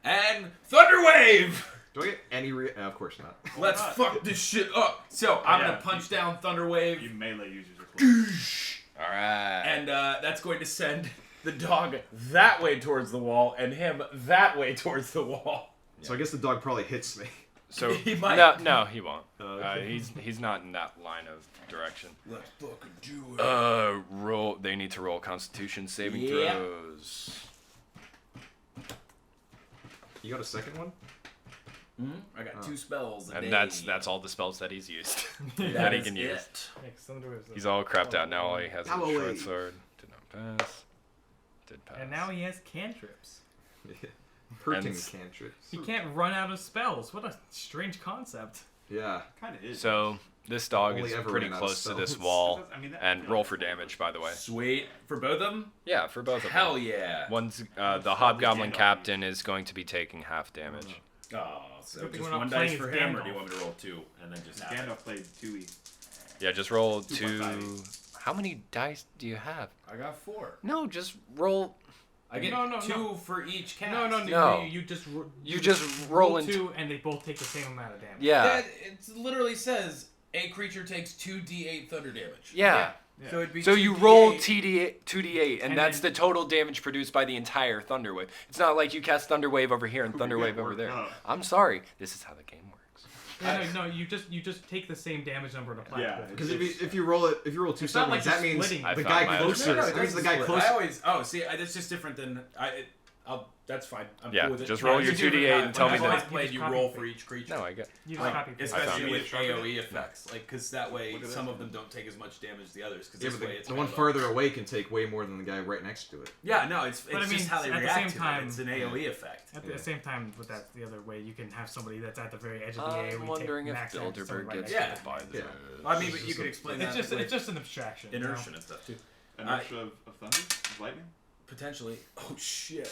And thunder wave. Do I get any of course not. Let's fuck this shit up. So I'm yeah. gonna punch down thunder wave, You melee users are close. All right. and that's going to send the dog that way towards the wall and him that way towards the wall. So I guess the dog probably hits me. So He might. no, he won't. Okay. He's not in that line of direction. Let's fucking do it. Roll. They need to roll Constitution saving Yeah. throws. You got a second one? I got 2 spells. And that's all the spells that he's used. that That he is can use. it. Next thunder is He's all crapped out now. All he has is a Galloway. short sword. Did not pass. Did pass. And now he has cantrips. Hurting And- cantrips. He can't run out of spells. What a strange concept. Yeah. Kind of is. So this dog Only is ever pretty ran out of close to this spells. wall. I mean, that- And roll for damage, by the way. Sweet. For both of them? Yeah, for both of Hell them. yeah. One's the Hobgoblin captain is going to be taking half damage. Oh, so Good thing just we're not one playing dice for as him, or Gandalf. do you want me to roll 2 and then just have it? Gandalf played 2e. Yeah, just roll 2.5. How many dice do you have? I got 4. No, just roll. I get No, 2 for each cast. No. You just You just roll into. 2, and they both take the same amount of damage. Yeah. That, it literally says a creature takes 2d8 thunder damage. Yeah. So it'd be So you 2d8. roll 2d8, and And that's then- the total damage produced by the entire Thunder Wave. It's not like you cast Thunder Wave over here and Thunder get Wave over worked there. up. I'm sorry. This is how the game works. Yeah, no, you just take the same damage number to platform. Yeah. Because if you roll 2 It's not like summons, that you're means splitting. I the found guy my closer. No, That means the guy split. closer. I always. Oh, see, that's just different than that's fine. I'm Yeah, cool with it. just roll your It's different 2d8 how and tell me I've always that- played. You You just roll copy for each creature. No, I get. You just copy paste. Especially with Sharpen it? AOE effects, like because that way Look at some this of them one. don't take as much damage as the others. Because Yeah, this but way it's the one kind of further away can take way more than the guy right next to it. Yeah, no, it's But I just mean, how they at the react same to time- it. It's an AOE effect. At the same time, with that the other way, you can have somebody that's at the very edge of the I'm AoE wondering take if max damage, somebody Bilderberg right gets next Yeah. to buy this. Yeah. I mean, but you could explain It's that just with it's just an abstraction. you know? inertia and stuff too. Inertia of thunder? Of lightning? Potentially. Oh shit.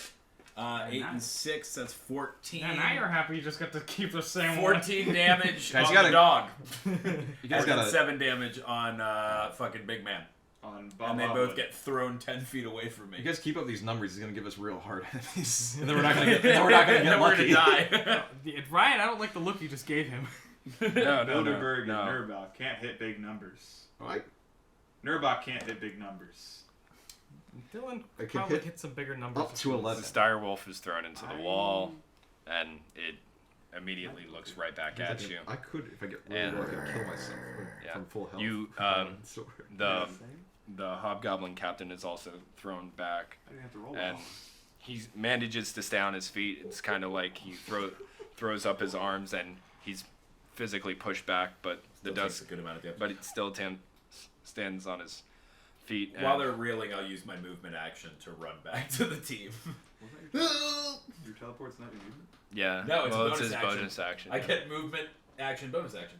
8 and 6. That's 14. Yeah, now you're happy you just got to keep the same 14 damage Guys, on you gotta- the dog. You guys And gotta. 7 damage on fucking Big Man. On And they both get thrown 10 feet away from me. You guys keep up these numbers. He's gonna give us real hard enemies, and then we're not gonna get. Then we're not gonna get Then we're lucky. gonna die. Ryan, I don't like the look you just gave him. No, Bilderberg no. and Gnirbac can't hit big numbers. Alright. Gnirbac can't hit big numbers. Dylan I can probably hit hit some bigger numbers. up to 11. This dire wolf is thrown into the wall, and it immediately looks right back at you. I could, if I get really And- lucky, kill myself Yeah. from full health. You, Sword. the hobgoblin captain is also thrown back, I didn't have to roll and well. he manages to stay on his feet. It's kind of like he throws up his arms, and he's physically pushed back, but the Still takes dust, a good amount of damage. but it still stands on his feet. And While they're reeling, I'll use my movement action to run back to the team. Your teleport's not your movement? yeah, No, it's a well, bonus his action. bonus action. I yeah. get movement action, bonus action.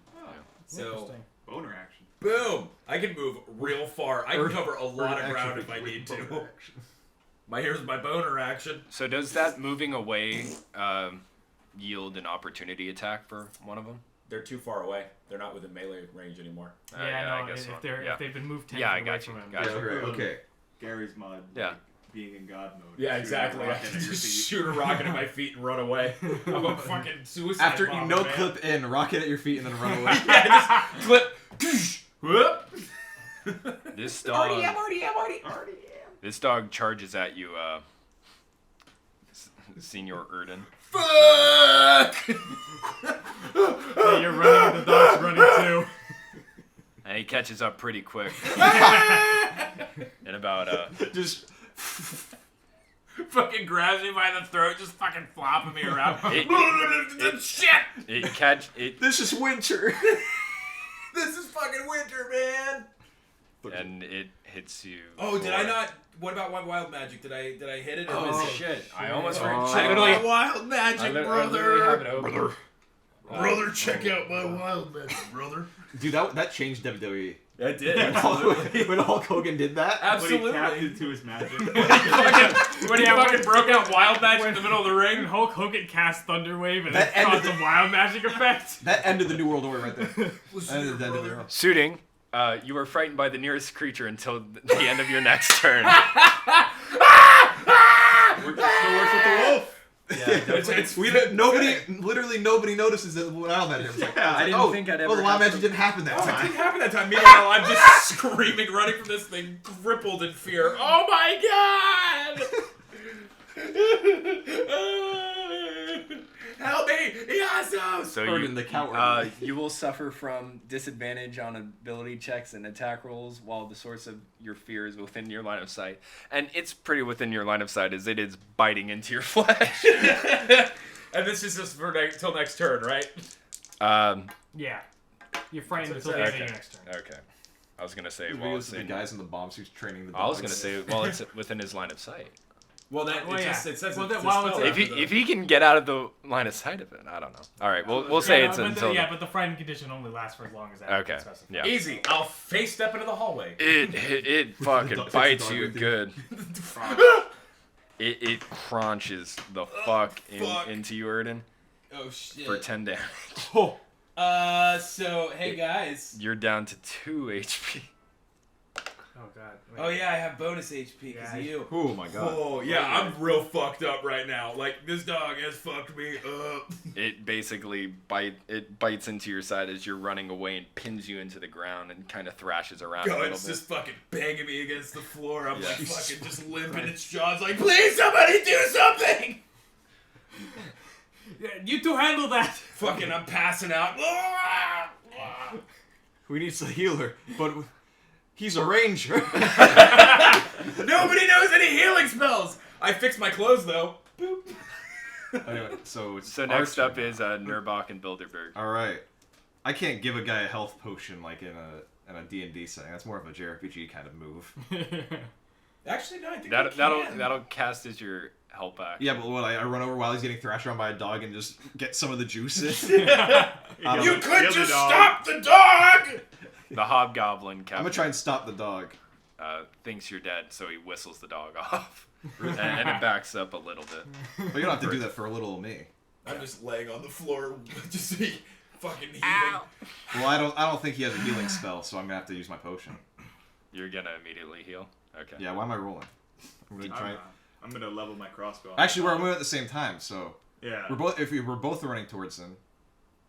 So, Interesting. Boner action. boom! I can move real far. I can cover a lot of ground if I need to. Here's my boner action. So does that moving away yield an opportunity attack for one of them? They're too far away. They're not within melee range anymore. Yeah, I no, guess so. if they're Yeah. if they've been moved 10 Yeah, feet I got away you, from him. got Yeah, you. okay. Gary's mod. Yeah. Like, being in God mode. Yeah, Shooting exactly. a I rocket at your just feet. shoot a rocket at my feet and run away. I'm a fucking suicide After you bomber, no man. clip in, rocket at your feet, and then run away. Yeah, just clip. Whoop. This dog. already am. This dog charges at you, Senior Erden. Fuck! Hey, you're running, the dog's running too. And he catches up pretty quick. In about Just Fucking grabs me by the throat, just fucking flopping me around. Shit! it this is winter. This is fucking winter, man. and it hits you. Oh, did I for- not? What about my wild magic? Did I hit it? Or Oh was it? shit! I almost Oh. forgot. Check I literally, my wild magic, I brother. literally have it open. Brother, check out my wild magic, brother. Dude, that changed WWE. I did. When Hulk Hogan did that. When he tapped Absolutely. into his magic. When he fucking broke out wild magic in the middle of the When ring. Hulk Hogan cast Thunder Wave and That then caused ended a wild magic effect. That ended the New World Order right there. That ended the end of the era. Suiting, you are frightened by the nearest creature until the end of your next turn. Still works with the wolf. Literally nobody notices that when I'll magic. It's like, I didn't oh, think I'd oh, ever the wild have magic didn't happen that It time. didn't happen that time. Meanwhile, I'm just screaming, running from this thing, crippled in fear. Oh my god! Help me! Yasos! So Erden the coward. you will suffer from disadvantage on ability checks and attack rolls while the source of your fear is within your line of sight. And it's pretty within your line of sight as it is biting into your flesh. And this is just for till next turn, right? Yeah. You're frightened That's until what the it end of Okay. your next turn. Okay. I was gonna say The while videos it's of the in, guys in the bomb suits training the dogs. I was gonna say while it's within his line of sight. Well, that Well, it yeah. just it says Well, it's then a while spell it's- If he after the- if he can get out of the line of sight of it, I don't know. All right, we'll say it's until. But the frightened condition only lasts for as long as that. Okay. specifies. Yeah. Easy. I'll face step into the hallway. It fucking Takes the bites dog you with you. good. It crunches the fuck into you, Erden, Oh shit. for 10 damage. So hey guys. You're down to 2 HP. Oh god. Wait. Oh yeah, I have bonus HP because of you. Oh my god. Oh yeah, I'm real fucked up right now. Like this dog has fucked me up. It basically bites into your side as you're running away and pins you into the ground and kind of thrashes around a God, little it's bit. just fucking banging me against the floor. I'm Yeah. like fucking just limping its jaws. Like, please somebody do something. Yeah, you two handle that. Fucking, I'm passing out. We need a healer, but he's a ranger. Nobody knows any healing spells. I fixed my clothes though. Boop. Anyway, so it's So our next turn up is Gnirbac and Bilderberg. All right. I can't give a guy a health potion like in a D&D setting. That's more of a JRPG kind of move. Actually, no, I think That'll cast as your help action. Yeah, but what, I run over while he's getting thrashed around by a dog and just get some of the juices? You could just stop the dog. The hobgoblin I'm captain gonna try and stop the dog. thinks you're dead, so he whistles the dog off, and it backs up a little bit. But you don't have to do that for a little old me. I'm just laying on the floor, just fucking heaving. Ow. Well, I don't think he has a healing spell, so I'm gonna have to use my potion. You're gonna immediately heal. Okay. Yeah, why am I rolling? I'm gonna try. I'm gonna level my crossbow. Actually, we're moving at the same time, so Yeah. we're both running towards him.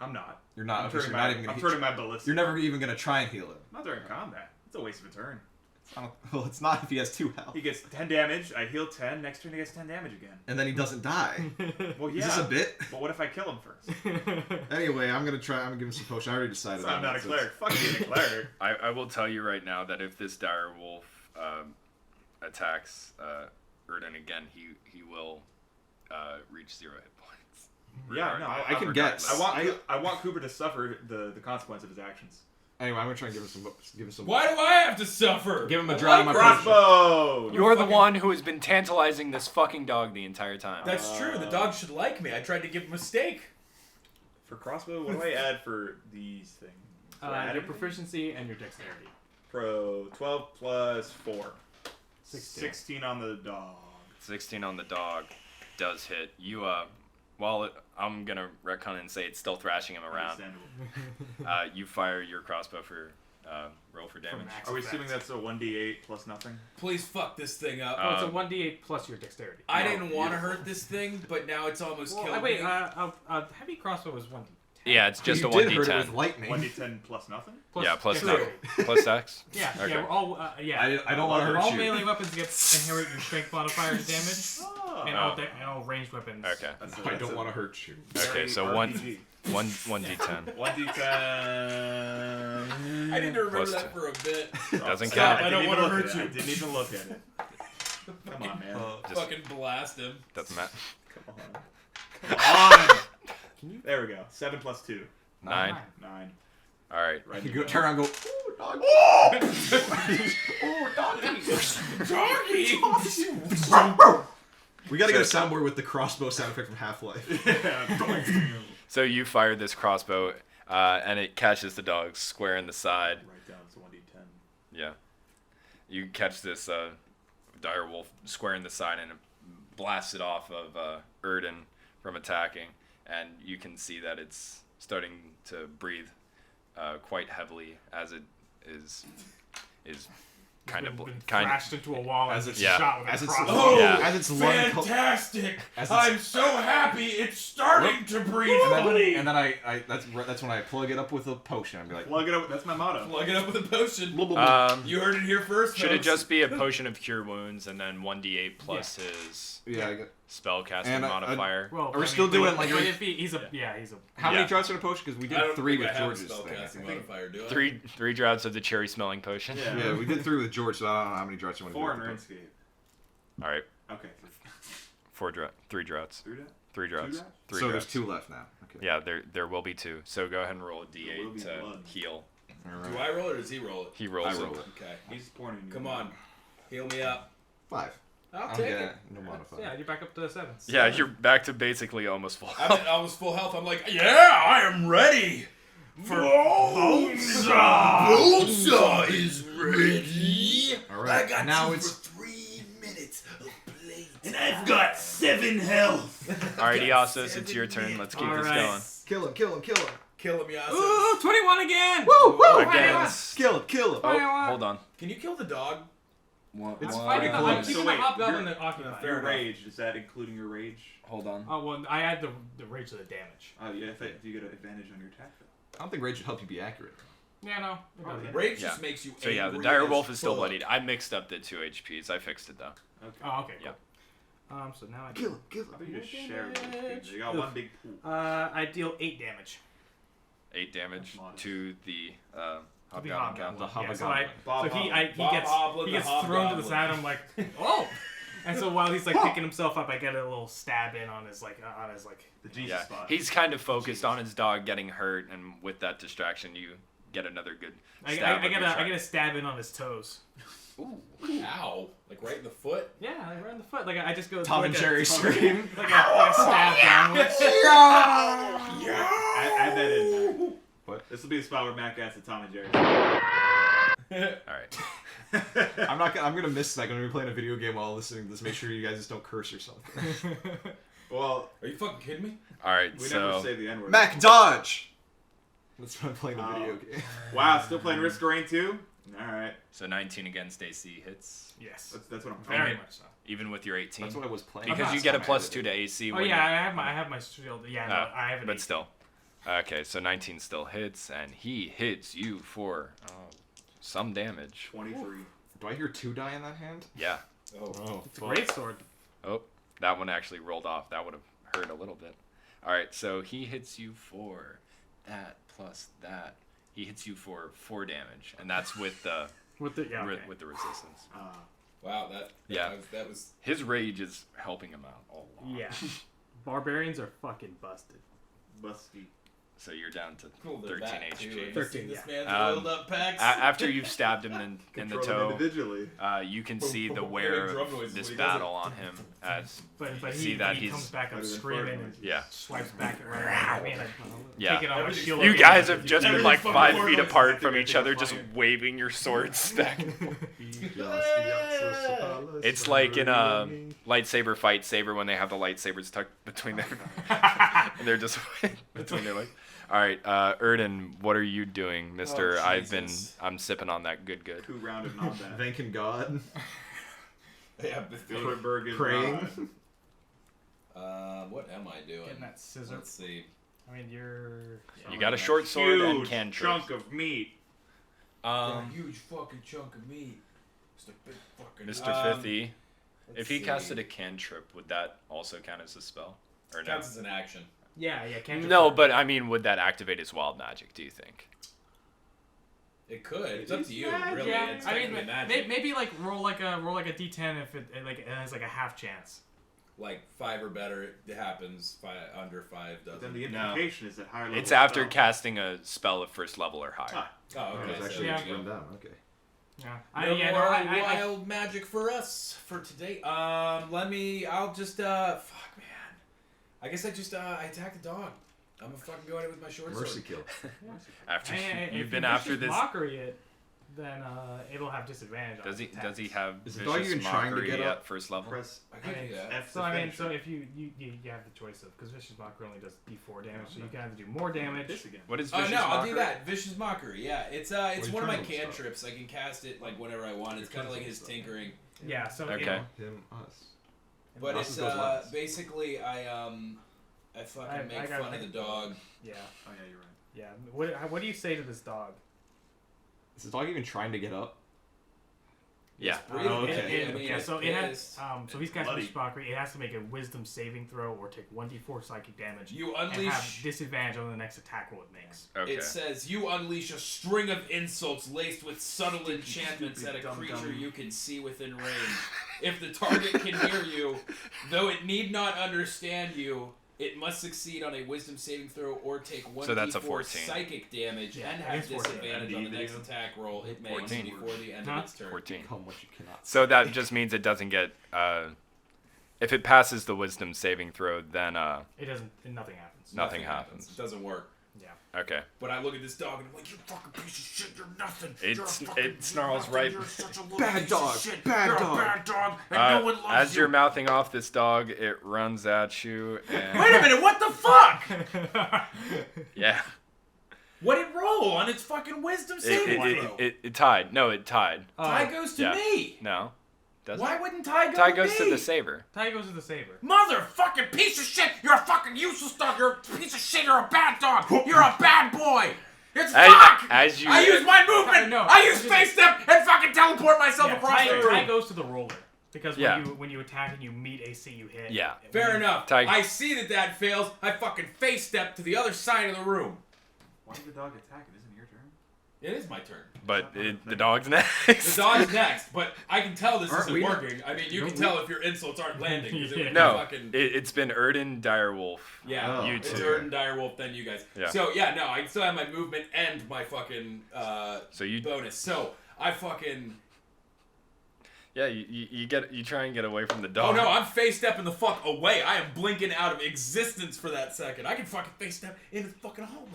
I'm not. You're not. I'm Okay, so turning you're my, not even gonna. I'm turning my ballista. You're never even gonna try and heal him. Not during combat. It's a waste of a turn. Well, it's not if he has 2 health. He gets 10 damage. I heal 10. Next turn he gets 10 damage again. And then he doesn't die. Well, yeah. Is this a bit? But what if I kill him first? Anyway, I'm gonna give him some potion. I already decided. So I'm on not a it, so cleric. Fuck being a cleric. I will tell you right now that if this dire wolf attacks Erden again, he will reach 0 hit points. Yeah, no, I can guess. I want Cooper to suffer the consequence of his actions. Anyway, I'm gonna try and give him some. Why do I have to suffer? Give him a drop of my potion. Crossbow! You're the one who has been tantalizing this fucking dog the entire time. That's true. The dog should like me. I tried to give him a steak. For crossbow, what do I add for these things? Do I add Your anything? proficiency and your dexterity. Pro 12 plus 4. 16. 16 on the dog. 16 on the dog does hit. You I'm gonna retcon and say it's still thrashing him around. Understandable. You fire your crossbow for roll for damage. Are we assuming that's a 1d8 plus nothing? Please fuck this thing up. Oh, it's a 1d8 plus your dexterity. I didn't want to hurt this thing, but now it's almost killed Wait, me. heavy crossbow is 1d10. Yeah, it's just you a did hurt it 1d10. with lightning. 1d10 plus nothing? Plus Yeah, plus dexterity. plus Dex. Yeah, Okay. yeah, we're all, I don't want to hurt all you. melee weapons inherit your strength modifier to damage, Oh. and all ranged weapons. Okay. I don't want to hurt you. Okay, so RPG. 1d10. 1d10. I need to remember Plus that two. for a bit. Doesn't Stop, count. I don't didn't wanna even look hurt at you. it. I didn't even look at it. Come on, man. Just Fucking blast him. doesn't matter. Come on. Come on! There we go. 7 plus 2. 9. 9. All right. Right. You go turn around and go. Ooh, dog. Doggy! We gotta get a soundboard with the crossbow sound effect from Half-Life. So you fire this crossbow, and it catches the dog square in the side. Write down it's 1d10. Yeah. You catch this dire wolf square in the side, and it blasts it off of Erden from attacking, and you can see that it's starting to breathe quite heavily as it is Been thrashed into a wall as it's Yeah. shot with As a it's crossbow. Oh, Yeah. as it's lung fantastic! As it's- I'm so happy it's starting to breathe, buddy! and then I that's when I plug it up with a potion. I'd be like, Plug it up. That's my motto. Plug it up with a potion. You You heard it here first, should it folks. just be a potion of cure wounds and then 1d8 plus his yeah. I got- spellcasting And, modifier? Well, Are we still doing, like, he's a How Yeah. many drops in a potion? Because we I did don't 3 think with I have a George's thing. I spellcasting think. modifier, do I? Three draughts of the cherry smelling potion. Yeah, we did 3 with George, so I don't know how many drops you want to 4 do. in with the RuneScape. All right. Okay. 3 draughts. 3 drafts? 3 draughts. draughts? 3 So draughts. there's 2 left now. Okay. Yeah, there will be 2. So go ahead and roll a There will d8 be to blood. heal. All Do right. I roll it or does he roll it? He rolls I roll it. it. Okay. He's pointing. Come on. Heal me up. 5. I'll I'm take getting it. no modifier. Yeah, you're back up to 7. Yeah, you're back to basically almost full. I'm at almost full health. I'm like, yeah, I am ready. For Bonesaw! Bonesaw is ready. All right. I got now you it's for 3 minutes of play. And I've got 7 health. Alright, Iasos, it's your turn. Let's keep this Alright. going. kill him. Kill him, Yasa. Ooh, 21 again. Woo! Woo! Against. Kill him! Kill him! Oh, hold on. Can you kill the dog? It's I'm fine. keeping So the wait, hobgoblin you're- occupied. Your rage, is that including your rage? Hold on. Oh, well, I add the rage to the damage. Oh, yeah, do you get an advantage on your attack? I don't think rage would help you be accurate. Yeah, no. It Oh, doesn't. yeah. Rage Yeah. just makes you So yeah, the angry dire as wolf is still fuck. bloodied. I mixed up the 2 HPs. I fixed it though. Okay. Oh, okay, Yeah. cool. So now I Kill him! Kill him! I think you just share Damage. it. You got one big pool. I deal 8 damage. 8 damage That's modest. to the To the hobgoblin hobgoblin. captain. Yeah, so I, Bob so he Bob gets Hoblin, he the gets thrown to the hobgoblin. side. I'm like, oh. And so while he's like picking himself up, I get a little stab in on his like The Jesus Yeah, spot. he's kind of focused on his dog getting hurt, and with that distraction, you get another good I stab. with get your a sharp- stab in on his toes. Ooh. Ow. Like right in the foot? Yeah, like right in the foot. Like I just go Tom like and a- Jerry scream. like a stab downwards. Add that in. What? This will be the spot where Matt gets to Tom and Jerry. All right. I'm gonna miss that. I'm gonna be playing a video game while listening to this. Make sure you guys just don't curse or something. Well, Are you fucking kidding me? All right. we never So say the N word. Mac, dodge! That's when I'm playing a video game. Wow, still playing Risk of Rain 2? Alright. so 19 against AC hits, Yes, That's what I'm very talking much so. even with your 18, That's what I was playing. because you last get a time I plus did 2 it. to AC. Oh when yeah, you- I have my shield. Yeah, no, Oh, I have an. but 18. still. Okay, so 19 still hits, and he hits you for some damage. 23. Do I hear 2 die in that hand? Yeah. Oh, It's a great sword. Oh, that one actually rolled off. That would have hurt a little bit. All right, so he hits you for that plus that. He hits you for 4 damage, and that's with the With the okay. with the resistance. Wow, Yeah. that was His rage is helping him out a lot. Yeah, barbarians are fucking busted. Busty. So you're down to cool. They're 13 back, too. HP. You 13, see this yeah. man's oiled up packs. After you've stabbed him in the Control them toe, individually. you can see the wear Drum noises of this when he does battle it. on him. As But See he, that he he's comes back up better than screaming Ferdinand. and yeah, swipes back right at me and I Yeah. take it on my Everything's shield. you again. guys have just been Every like fucking 5 word feet was apart acting from each like other, a just defiant. waving your swords back and forth. It's like in a lightsaber fight saber when they have the lightsabers tucked between their and they're just between their legs. All right, Erden, what are you doing, Mister? Jesus. I'm sipping on that good. 2-rounded non-bat. Thanking God. Yeah, Bilderberg is Praying. what am I doing? Getting that scissor. Let's see. I mean, you're. You got a short sword and huge cantrips. chunk of meat. a huge fucking chunk of meat. Just a big fucking. Mr. Fithy, if he casted a cantrip, would that also count as a spell? Or no? Counts as an action. Yeah, can't. No, but I mean, would that activate his wild magic, do you think? It could. It's up to you, Yeah, really. yeah. It's I mean, technically magic. maybe like roll like a d10 if it has like a half chance. Like 5 or better, it happens. Under 5 Then doesn't. the implication is that higher level It's after spell. casting a spell of first level or higher. Ah, Oh, Oh, okay. it's So actually yeah. written down. Okay. Yeah. no yeah, more no, I, wild magic for us for today. I'll just fuck, man. I guess I attack the dog. I'm gonna fucking go at it with my short Mercy sword. kill. After if you've you been after vicious this, mockery it, then it'll have disadvantage. does on he its does he attacks. have Is the dog vicious even trying to mockery get up? at first level? Press I could do that. F So I mean, to so finish if you have the choice of because vicious mockery only does d4 damage, so you can either do more damage. this again. What is Oh vicious no, I'll mockery? do that. Vicious mockery. Yeah, it's are it's you one of my trying to stop? cantrips. I can cast it like whenever I want. It's kind of like his tinkering. Yeah. So Okay. you know, Him, us. But Us it's goes last. basically I fucking I make got fun of it. the dog. yeah, Oh yeah, you're right. yeah. What do you say to this dog? Is the dog even trying to get up? Yeah. Breathing. Oh, okay. I mean, Yeah. it's So it has pissed. so he's casting Bloody. vicious mockery. It has to make a Wisdom saving throw or take 1d4 psychic damage You and have unleash. disadvantage on the next attack roll it makes. Okay. It says you unleash a string of insults laced with subtle enchantments at a dumb creature dumb. you can see within range. If the target can hear you, though it need not understand you, it must succeed on a Wisdom saving throw or take 1d4 So that's a 14. psychic damage Yeah, and have it's 14. disadvantage on the And next you- attack roll it makes 14. before the end Huh? of its turn. 14. Become what you cannot. So that just means it doesn't get. If it passes the wisdom saving throw, then It doesn't. Nothing happens. nothing happens. It doesn't work. Yeah. Okay. But I look at this dog and I'm like, you fucking piece of shit, you're nothing. It snarls right. You're such a little Bad piece dog. Of shit. Bad you're dog. a bad dog, and no one loves As you. you're mouthing off this dog, it runs at you and Wait a minute, what the fuck? yeah. What did it roll on its fucking wisdom saving throw? It tied. No, it tied. Ty goes to me. No. Doesn't Why wouldn't Ty go Ty to goes me? to the saver. Ty goes to the saver. Motherfucking piece of shit! You're a fucking useless dog! You're a piece of shit! You're a bad dog! You're a bad boy! It's fuck! I use my movement! No, I use face step and fucking teleport myself across the room! Ty goes to the roller. Because when you attack and you meet AC, you hit. Yeah. Fair enough. Ty- I see that fails. I fucking face step to the other side of the room. Why did the dog attack? It isn't your turn. It is my turn. But the dog's next. The dog's next, but I can tell this Aren't isn't we- working. I mean, you can tell if your insults aren't landing. 'Cause it would be No, fucking... it's been Erden, Direwolf. Yeah, you it's two. Erden, Direwolf, then you guys. Yeah. So, yeah, no, I still have my movement and my fucking So you bonus. So, I fucking... Yeah, you try and get away from the Oh, dog. no, I'm face stepping the fuck away. I am blinking out of existence for that second. I can fucking face step into the fucking hallway.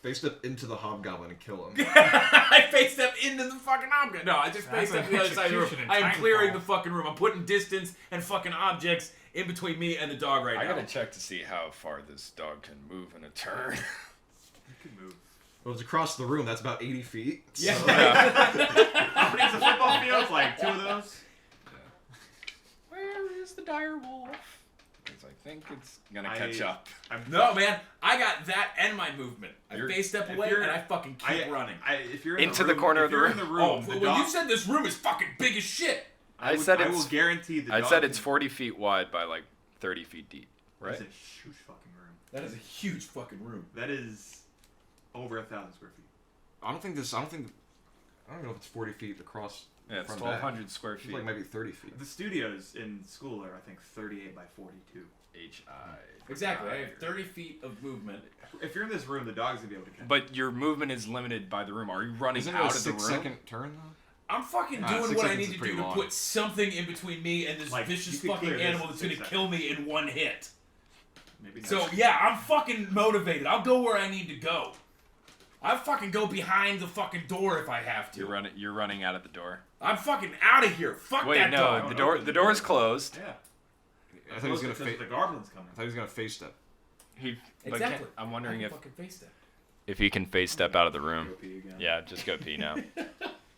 Face step into the hobgoblin and kill him. I face step into the fucking object. No, I just face step to the other side of the room. execution in I am Titanfall. clearing the fucking room. I'm putting distance and fucking objects in between me and the dog right I now. gotta check to see how far this dog can move in a turn. You can move. Well, it's across the room. That's about 80 feet. Yeah. So- How many is a football field? Like 2 of those? Where is the direwolf? Because I think it's gonna catch up. No, man, I got that and my movement. I You're- face step if away you're- and I fucking keep running. If you're Into in the room, corner if of the you're room. in the Oh, room, the well, dog, you said this room is fucking big as shit. I said I it's. will guarantee the I dog said it's can- 40 feet wide by like 30 feet deep, right? That's a huge fucking room. That is a huge fucking room. That is over 1,000 square feet. I don't know if it's 40 feet across. Yeah, it's from 1,200 square It's feet. like maybe 30 feet. The studios in school are, I think, 38 by 42. Exactly. I have 30 feet of movement. If you're in this room, the dog's gonna be able to catch. But your movement is limited by the room. Are you running Isn't it out a of the room? 6-second turn though? I'm fucking Ah, doing 6 what I seconds need is to do pretty to long. put something in between me and this Like, vicious you could fucking clear this animal in that's gonna 6 kill me in one hit. Maybe not. So yeah, I'm fucking motivated. I'll go where I need to go. I'll fucking go behind the fucking door if I have to. You're running out of the door. I'm fucking out of here. Fuck Wait, that no, dog. the door is closed. Yeah. I thought he was gonna because face. the goblin's coming. I thought he was gonna face step. But Exactly. I'm wondering I if can fucking face that. if he can face step out of the room. Go pee again. Yeah, just go pee now.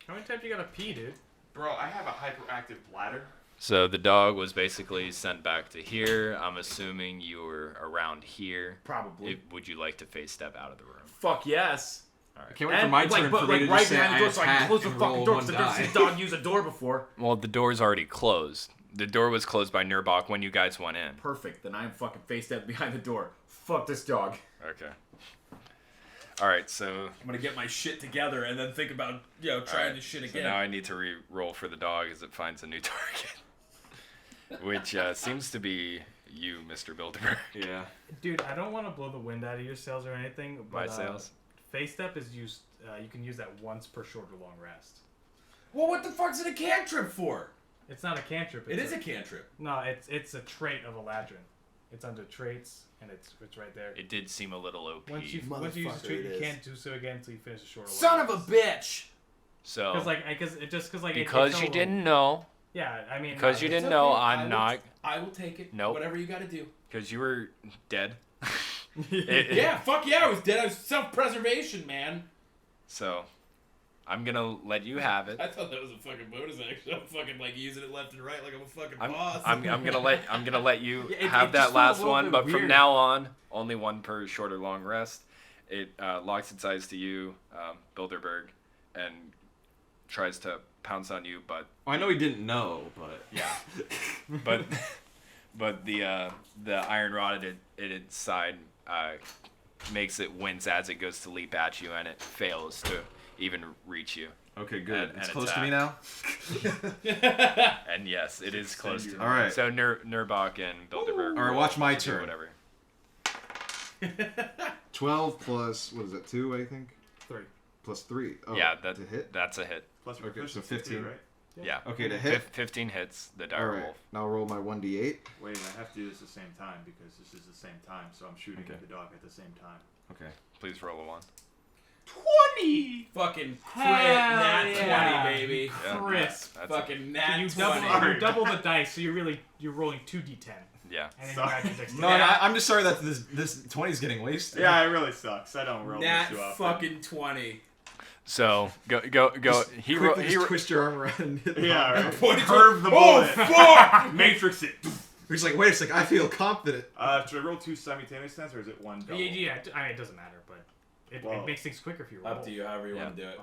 How many times you gotta pee, dude? Bro, I have a hyperactive bladder. So the dog was basically sent back to here. I'm assuming you were around here. Probably. Would you like to face step out of the room? Fuck yes. I can't wait for my turn but for me to right just say behind the I door so I can attack close the and fucking roll door one because I've never die. seen a dog use a door before. Well, the door's already closed. The door was closed by Gnirbac when you guys went in. Perfect. Then I'm fucking face step behind the door. Fuck this dog. Okay. All right, so I'm gonna get my shit together and then think about trying Alright, this shit so again. now I need to re-roll for the dog as it finds a new target, which seems to be you, Mr. Bilderberg. Yeah. Dude, I don't want to blow the wind out of your sails or anything, but My sails. face step is used. You can use that once per short or long rest. Well, what the fuck's it a cantrip for? It's not a cantrip. It It's is a cantrip. No, it's a trait of Eladrin. It's under traits, and it's right there. It did seem a little OP. Once you use a Motherfucker, trait, it you is. can't do so again until you finish a short or long Son of rest. a bitch. So because because you didn't know, Yeah, I mean. because you It's didn't know, okay. I'm not. I will take it. Nope. Whatever you gotta do. Because you were dead. Yeah, fuck yeah, I was dead. I was self-preservation, man. So, I'm gonna let you have it. I thought that was a fucking bonus action. I'm fucking like using it left and right like I'm a fucking I'm boss. gonna let you Yeah, it have just that felt a last little one, bit but from weird. now on, only one per short or long rest. It locks its eyes to you, Bilderberg, and tries to pounce on you, but Well, I know he didn't know, but yeah, but the iron rod at its side makes it wince as it goes to leap at you, and it fails to even reach you. okay, good. And It's close to me now. And yes, it is close to you. All right. So Gnirbac and Bilderberg. All right, watch my do turn. Whatever. 12 plus what is that? 2, I think. 3. Plus 3. Oh, Yeah, to hit. that's a hit. Plus your Okay, so proficiency, 15. right? Yeah. Okay, to hit. 15 hits the All dire right. wolf. Now I'll roll my 1d8. Wait, I have to do this at the same time because this is the same time, so I'm shooting Okay. at the dog at the same time. Okay. Please roll a 1. 20! fucking crit Hell nat yeah. 20, baby. Yeah, Crisp. that's Fucking So nat you 20. double the dice, so you're rolling 2d10. Yeah. And then Sorry. you add your dexterity. No, I'm just sorry that this 20 is getting wasted. Yeah, it really sucks. I don't roll Nat this too often. fucking 20. So go. He Quickly just twist your arm around and hit the Yeah, hobgoblin. right. Point it to- Curve the Oh, bullet. fuck! Matrix it. He's like, wait a second, I feel confident. Should I roll 2 simultaneous stunts or is it 1 double? Yeah, it doesn't matter, but it Well, makes things quicker if you roll. Up to you, however you want to do it.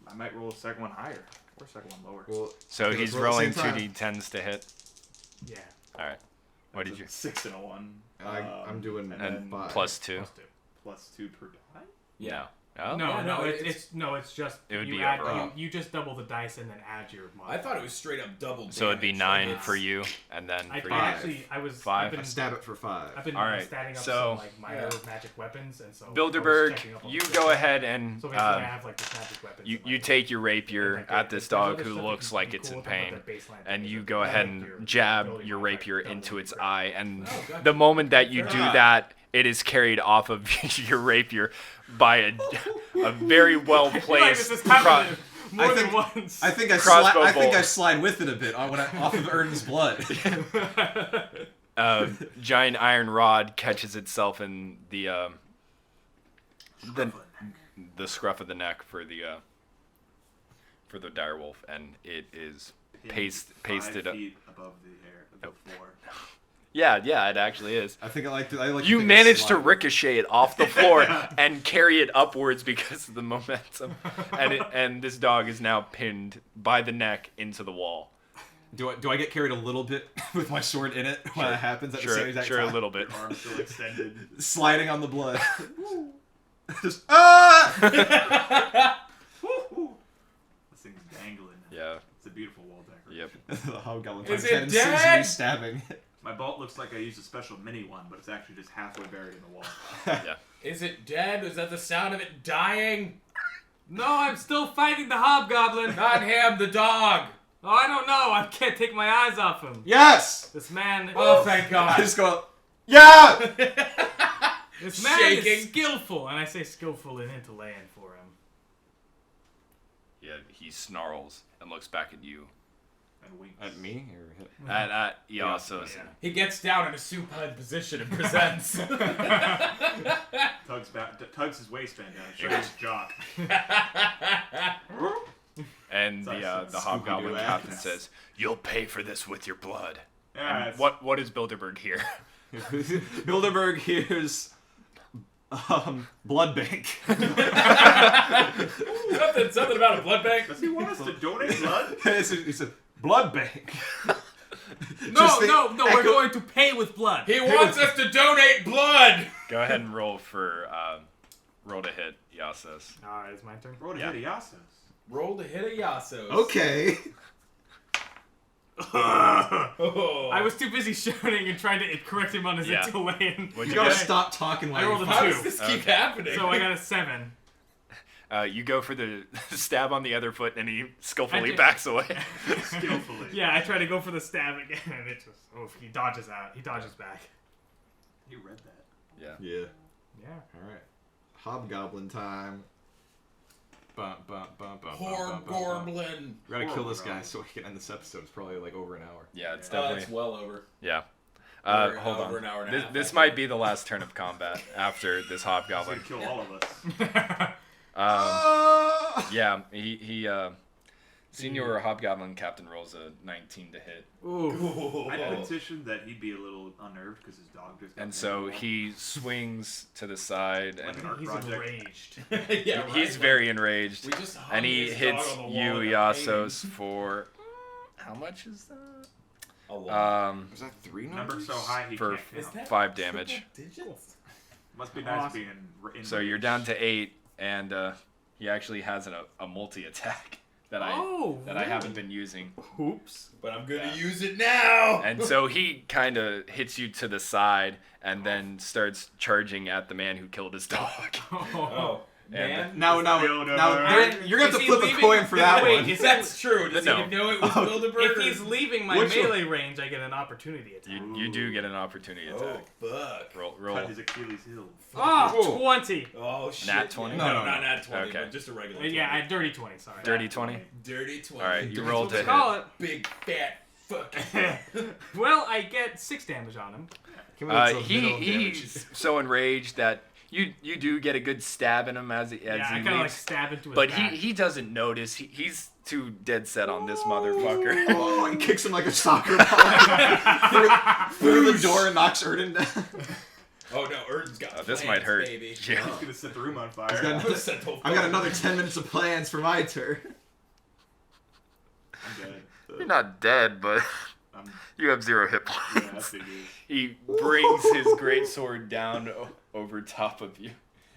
I might roll a second one higher or second one lower. Well, So okay, he's let's roll rolling at the same time. 2d10s to hit. Yeah. All right. What did That's you? a 6 and a 1. I'm doing and And then five. plus 2. Plus 2. plus 2 per die. Yeah. Oh. No, it's- it's just It would you be add overall. you just double the dice and then add your I modifier. thought it was straight up double damage. So it'd be Like 9 it's- for you, and then for you. I've been I stab it for 5. I've been All right, statting up so- some like minor magic weapons, and so I was Bilderberg, checking up on you the go stuff. ahead and So basically, I have like this magic weapons. you and, you like, take your rapier like, at this there's dog other who stuff that looks can like be it's cool in with, like, pain, the baseline and thing. you But go I ahead like your and jab ability your modifier rapier building into its great. eye, and Oh, gotcha. the moment that you do enough. that, it is carried off of your rapier by a very well I feel like this placed has happened more I than think- once. I think I Crossbow bolt. slide with it a bit off of Ern's blood. giant iron rod catches itself in the scruff of the neck for the direwolf, and it is pasted up. 5 feet above the floor. Yeah, it actually is. I like to You think I managed to slide. ricochet it off the floor and carry it upwards because of the momentum, and this dog is now pinned by the neck into the wall. Do I get carried a little bit with my sword in it when that happens at the same exact Sure, time? a little bit. Your arm's still extended. Sliding on the blood. Just This thing's dangling. Yeah. It's a beautiful wall dagger. Yep. the hobgoblin Is finds it head and sees dead? me stabbing. My bolt looks like I used a special mini one, but it's actually just halfway buried in the wall. Yeah. Is it dead? Is that the sound of it dying? No, I'm still fighting the hobgoblin. Not him, the dog. Oh, I don't know. I can't take my eyes off him. Yes. This man. Oh, thank I God. just go. Yeah. This man Shaking. is skillful, and I say skillful in Hinterland for him. Yeah. He snarls and looks back at you. And winks. At me or at Iasos. Yeah. He gets down in a supine position and presents. Tugs his waistband down, shows his jock. And Sorry, the hobgoblin Scooby-Doo captain ass. says, "You'll pay for this with your blood." Yeah, And what is Bilderberg here? Bilderberg hears blood bank. something about a blood bank. Does he want us to donate blood? He said blood bank. No, Just think- no, we're echo- going to pay with blood. He wants us to donate blood. Go ahead and roll to hit Iasos. Alright, it's my turn. Roll to Yeah. hit Iasos. Roll to hit a Yasos. Okay. Oh. I was too busy shouting and trying to correct him on his Yeah. Hinterland. What'd You you gotta get? stop talking while I rolled you a How fight. two. does this keep Okay. happening? So I got a 7. You go for the stab on the other foot, and he skillfully did. backs away. Skillfully. Yeah, I try to go for the stab again, and it just he dodges out. He dodges back. You read that. Yeah. Yeah. Yeah. All right. Hobgoblin time. Bum, bum, bum, bum, Poor bum, bum, bum. Gorblin. We gotta kill this guy Gorblin. so we can end this episode. It's probably like over an hour. Yeah, it's Oh, definitely. it's well over. Yeah. Over- Hold over on. an hour and a half, This I might think. be the last turn of combat after this He's hobgoblin. gonna kill all of us. Yeah, he Senior Hobgoblin Captain rolls a 19 to hit. Ooh. I petitioned that he'd be a little unnerved because his dog just got And so pinned. he swings to the side, Like and an art He's project. enraged. Yeah, right. he's very enraged. We just hung And he his hits dog on the you, wall and got Iasos, for how much is that? A lot. Was that 3 Number numbers? so high he For can't Is count. that 5 damage. triple digits? Must be nice Awesome. being in So you're down to 8, and he actually has a multi attack that I haven't been using. Oops. But I'm gonna use it now. And so he kind of hits you to the side, and then starts charging at the man who killed his dog. Oh, man. Now, And you're gonna have is to he flip a leaving- coin for that Wait, one. is That's true. Does No. he know it was Bilderberg? If he's leaving my Which one? melee range, I get an opportunity attack. You do get an opportunity Oh, attack. fuck. Roll. Cut his Achilles heel. Oh, 20. Oh, shit. Nat 20? No, No, not nat 20, Okay. but just a regular 20. Yeah, I dirty 20, sorry. Dirty 20? Dirty 20. Alright, you rolled Let's to call hit. it. Big fat fuck. Well, I get 6 damage on him. Can we get some minimum He's so enraged that you do get a good stab in him as he Yeah, I leaves. kind of like stab into his But back. he doesn't notice. He's too dead set on this motherfucker. Oh, he kicks him like a soccer ball through the door and knocks Erden down. Oh no, Erden's got This plans, might hurt. baby. Yeah. I'm gonna set the room on fire. He's got another- Set the I've got another 10 minutes of plans for my turn. I'm dead. You're not dead, but I'm, you have 0 hit yeah, I points. figured. He brings his greatsword down over top of you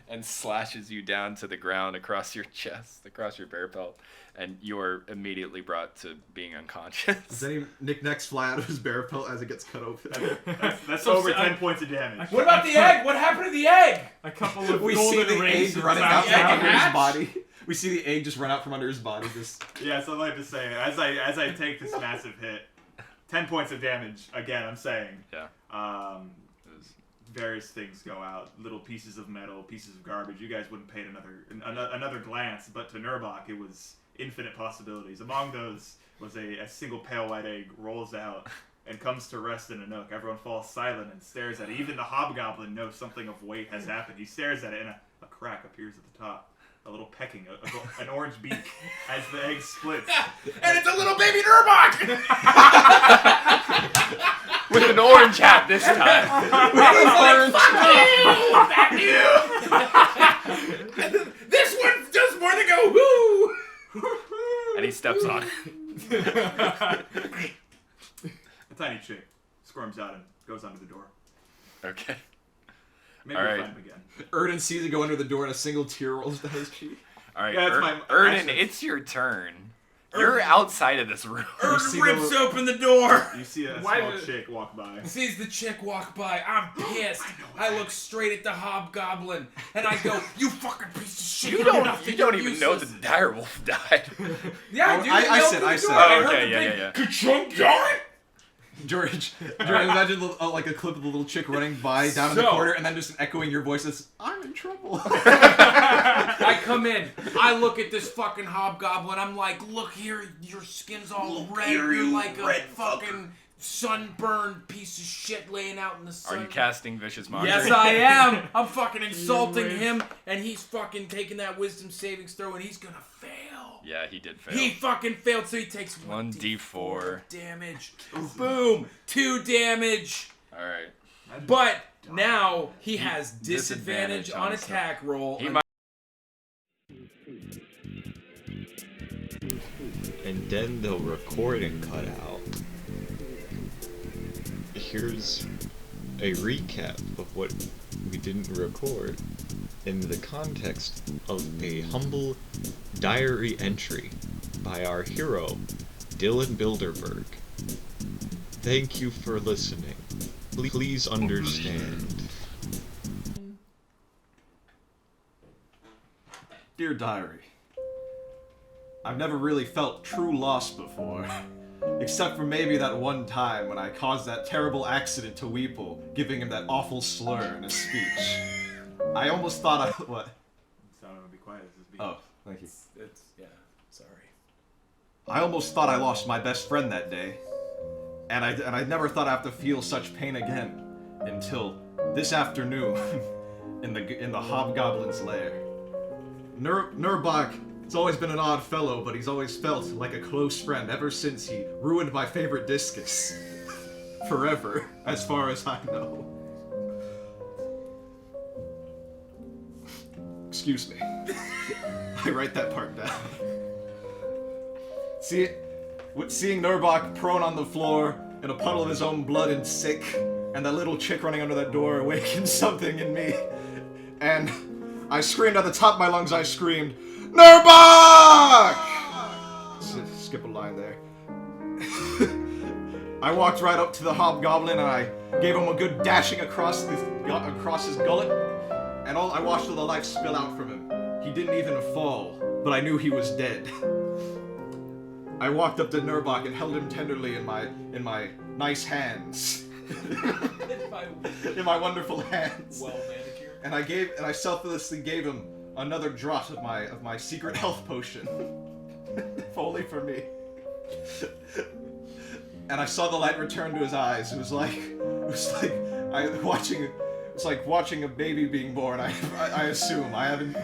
and slashes you down to the ground across your chest, across your bear pelt, and you are immediately brought to being unconscious. Does any knickknacks fly out of his bear pelt as it gets cut open? That's So over sad. 10 points of damage. What about the egg? What happened to the egg? A couple of We see golden the rings egg running bounce out from egg under his hatch? body. We see the egg just run out from under his body. Just Yeah, so I'd like to say, as I take this massive hit, 10 points of damage. Again, I'm saying. Yeah. Various things go out, little pieces of metal, pieces of garbage. You guys wouldn't pay it another glance, but to Gnirbac, it was infinite possibilities. Among those was a single pale white egg rolls out and comes to rest in a nook. Everyone falls silent and stares at it. Even the hobgoblin knows something of weight has happened. He stares at it, and a crack appears at the top. A little pecking, an orange beak as the egg splits. And it's a little baby Gnirbac! With an orange hat this time. This one does more than go woo! And he steps on it. A tiny chick squirms out and goes under the door. Okay. Maybe All we'll right. find him again. Erden sees it go under the door and a single tear rolls down his cheek. All right, Yeah, it's my Erden, accent. it's your turn. You're outside of this room. see Erden rips open the door! You see a Why small did- chick walk by. Sees the chick walk by. I'm pissed. I look straight at the hobgoblin and I go, "You fucking piece of shit! You you're don't nothing, even know you're the useless." direwolf died. Yeah, I do. I They opened said- the I said. door. Oh, I heard okay, the yeah, big yeah. ka-chunk die. George, imagine like a clip of the little chick running by down in the So- corner, and then just echoing your voice as "I'm in trouble." I come in. I look at this fucking hobgoblin. I'm like, "Look here, your skin's all red. You're like a fucking sunburned piece of shit laying out in the sun." Are you casting vicious mockery? Yes, I am. I'm fucking insulting him, and he's fucking taking that wisdom savings throw, and he's gonna fail. Yeah, he did fail. He fucking failed, so he takes 1d4 damage. Boom, 2 damage. All right. But now he has disadvantage disadvantage on on attack roll. He might. And then the recording cut out. Here's a recap of what we didn't record in the context of a humble diary entry by our hero, Dylan Bilderberg. Thank you for listening. Please understand. Dear Diary, I've never really felt true loss before. Except for maybe that one time when I caused that terrible accident to Weeple, giving him that awful slur in his speech. I almost thought I... What? So I'm gonna be quiet. This is being... Oh, thank you. It's sorry. I almost thought I lost my best friend that day. And I never thought I'd have to feel such pain again. Until this afternoon, in the Hobgoblin's lair. Gnirbac has always been an odd fellow, but he's always felt like a close friend ever since he ruined my favorite discus. Forever, as far as I know. Excuse me. I write that part down. Seeing Gnirbac prone on the floor in a puddle of his own blood and sick, and that little chick running under that door awakened something in me. And I screamed at the top of my lungs, I screamed, Gnirbac! Skip a line there. I walked right up to the hobgoblin and I gave him a good dashing across his gullet, and I watched all the life spill out from him. He didn't even fall, but I knew he was dead. I walked up to Gnirbac and held him tenderly in my nice hands. In my wonderful hands. Well manicured. And I selflessly gave him another draught of my secret health potion. If only for me. and I saw the light return to his eyes. It was like watching a baby being born. I assume I haven't.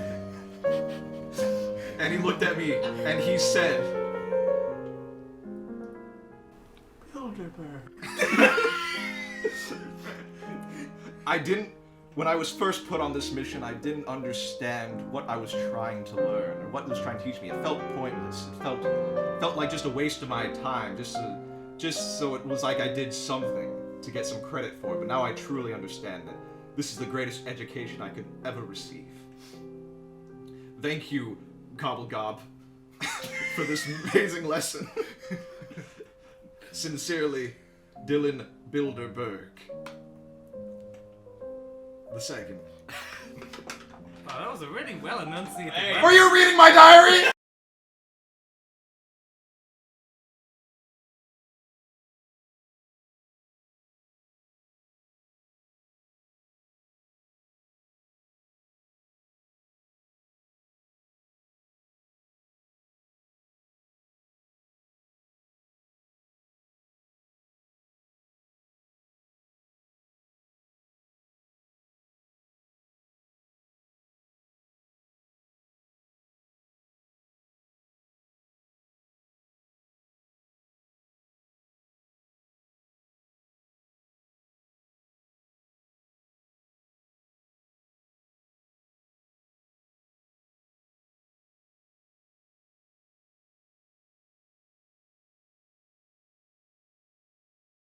And he looked at me and he said, I didn't. When I was first put on this mission, I didn't understand what I was trying to learn or what it was trying to teach me. It felt pointless. It felt like just a waste of my time. Just so it was like I did something to get some credit for it. But now I truly understand that this is the greatest education I could ever receive. Thank you, Gobblegob, for this amazing lesson. Sincerely, Dylan Bilderberg. The second. Oh, that was a really well enunciated. Hey. Were you reading my diary?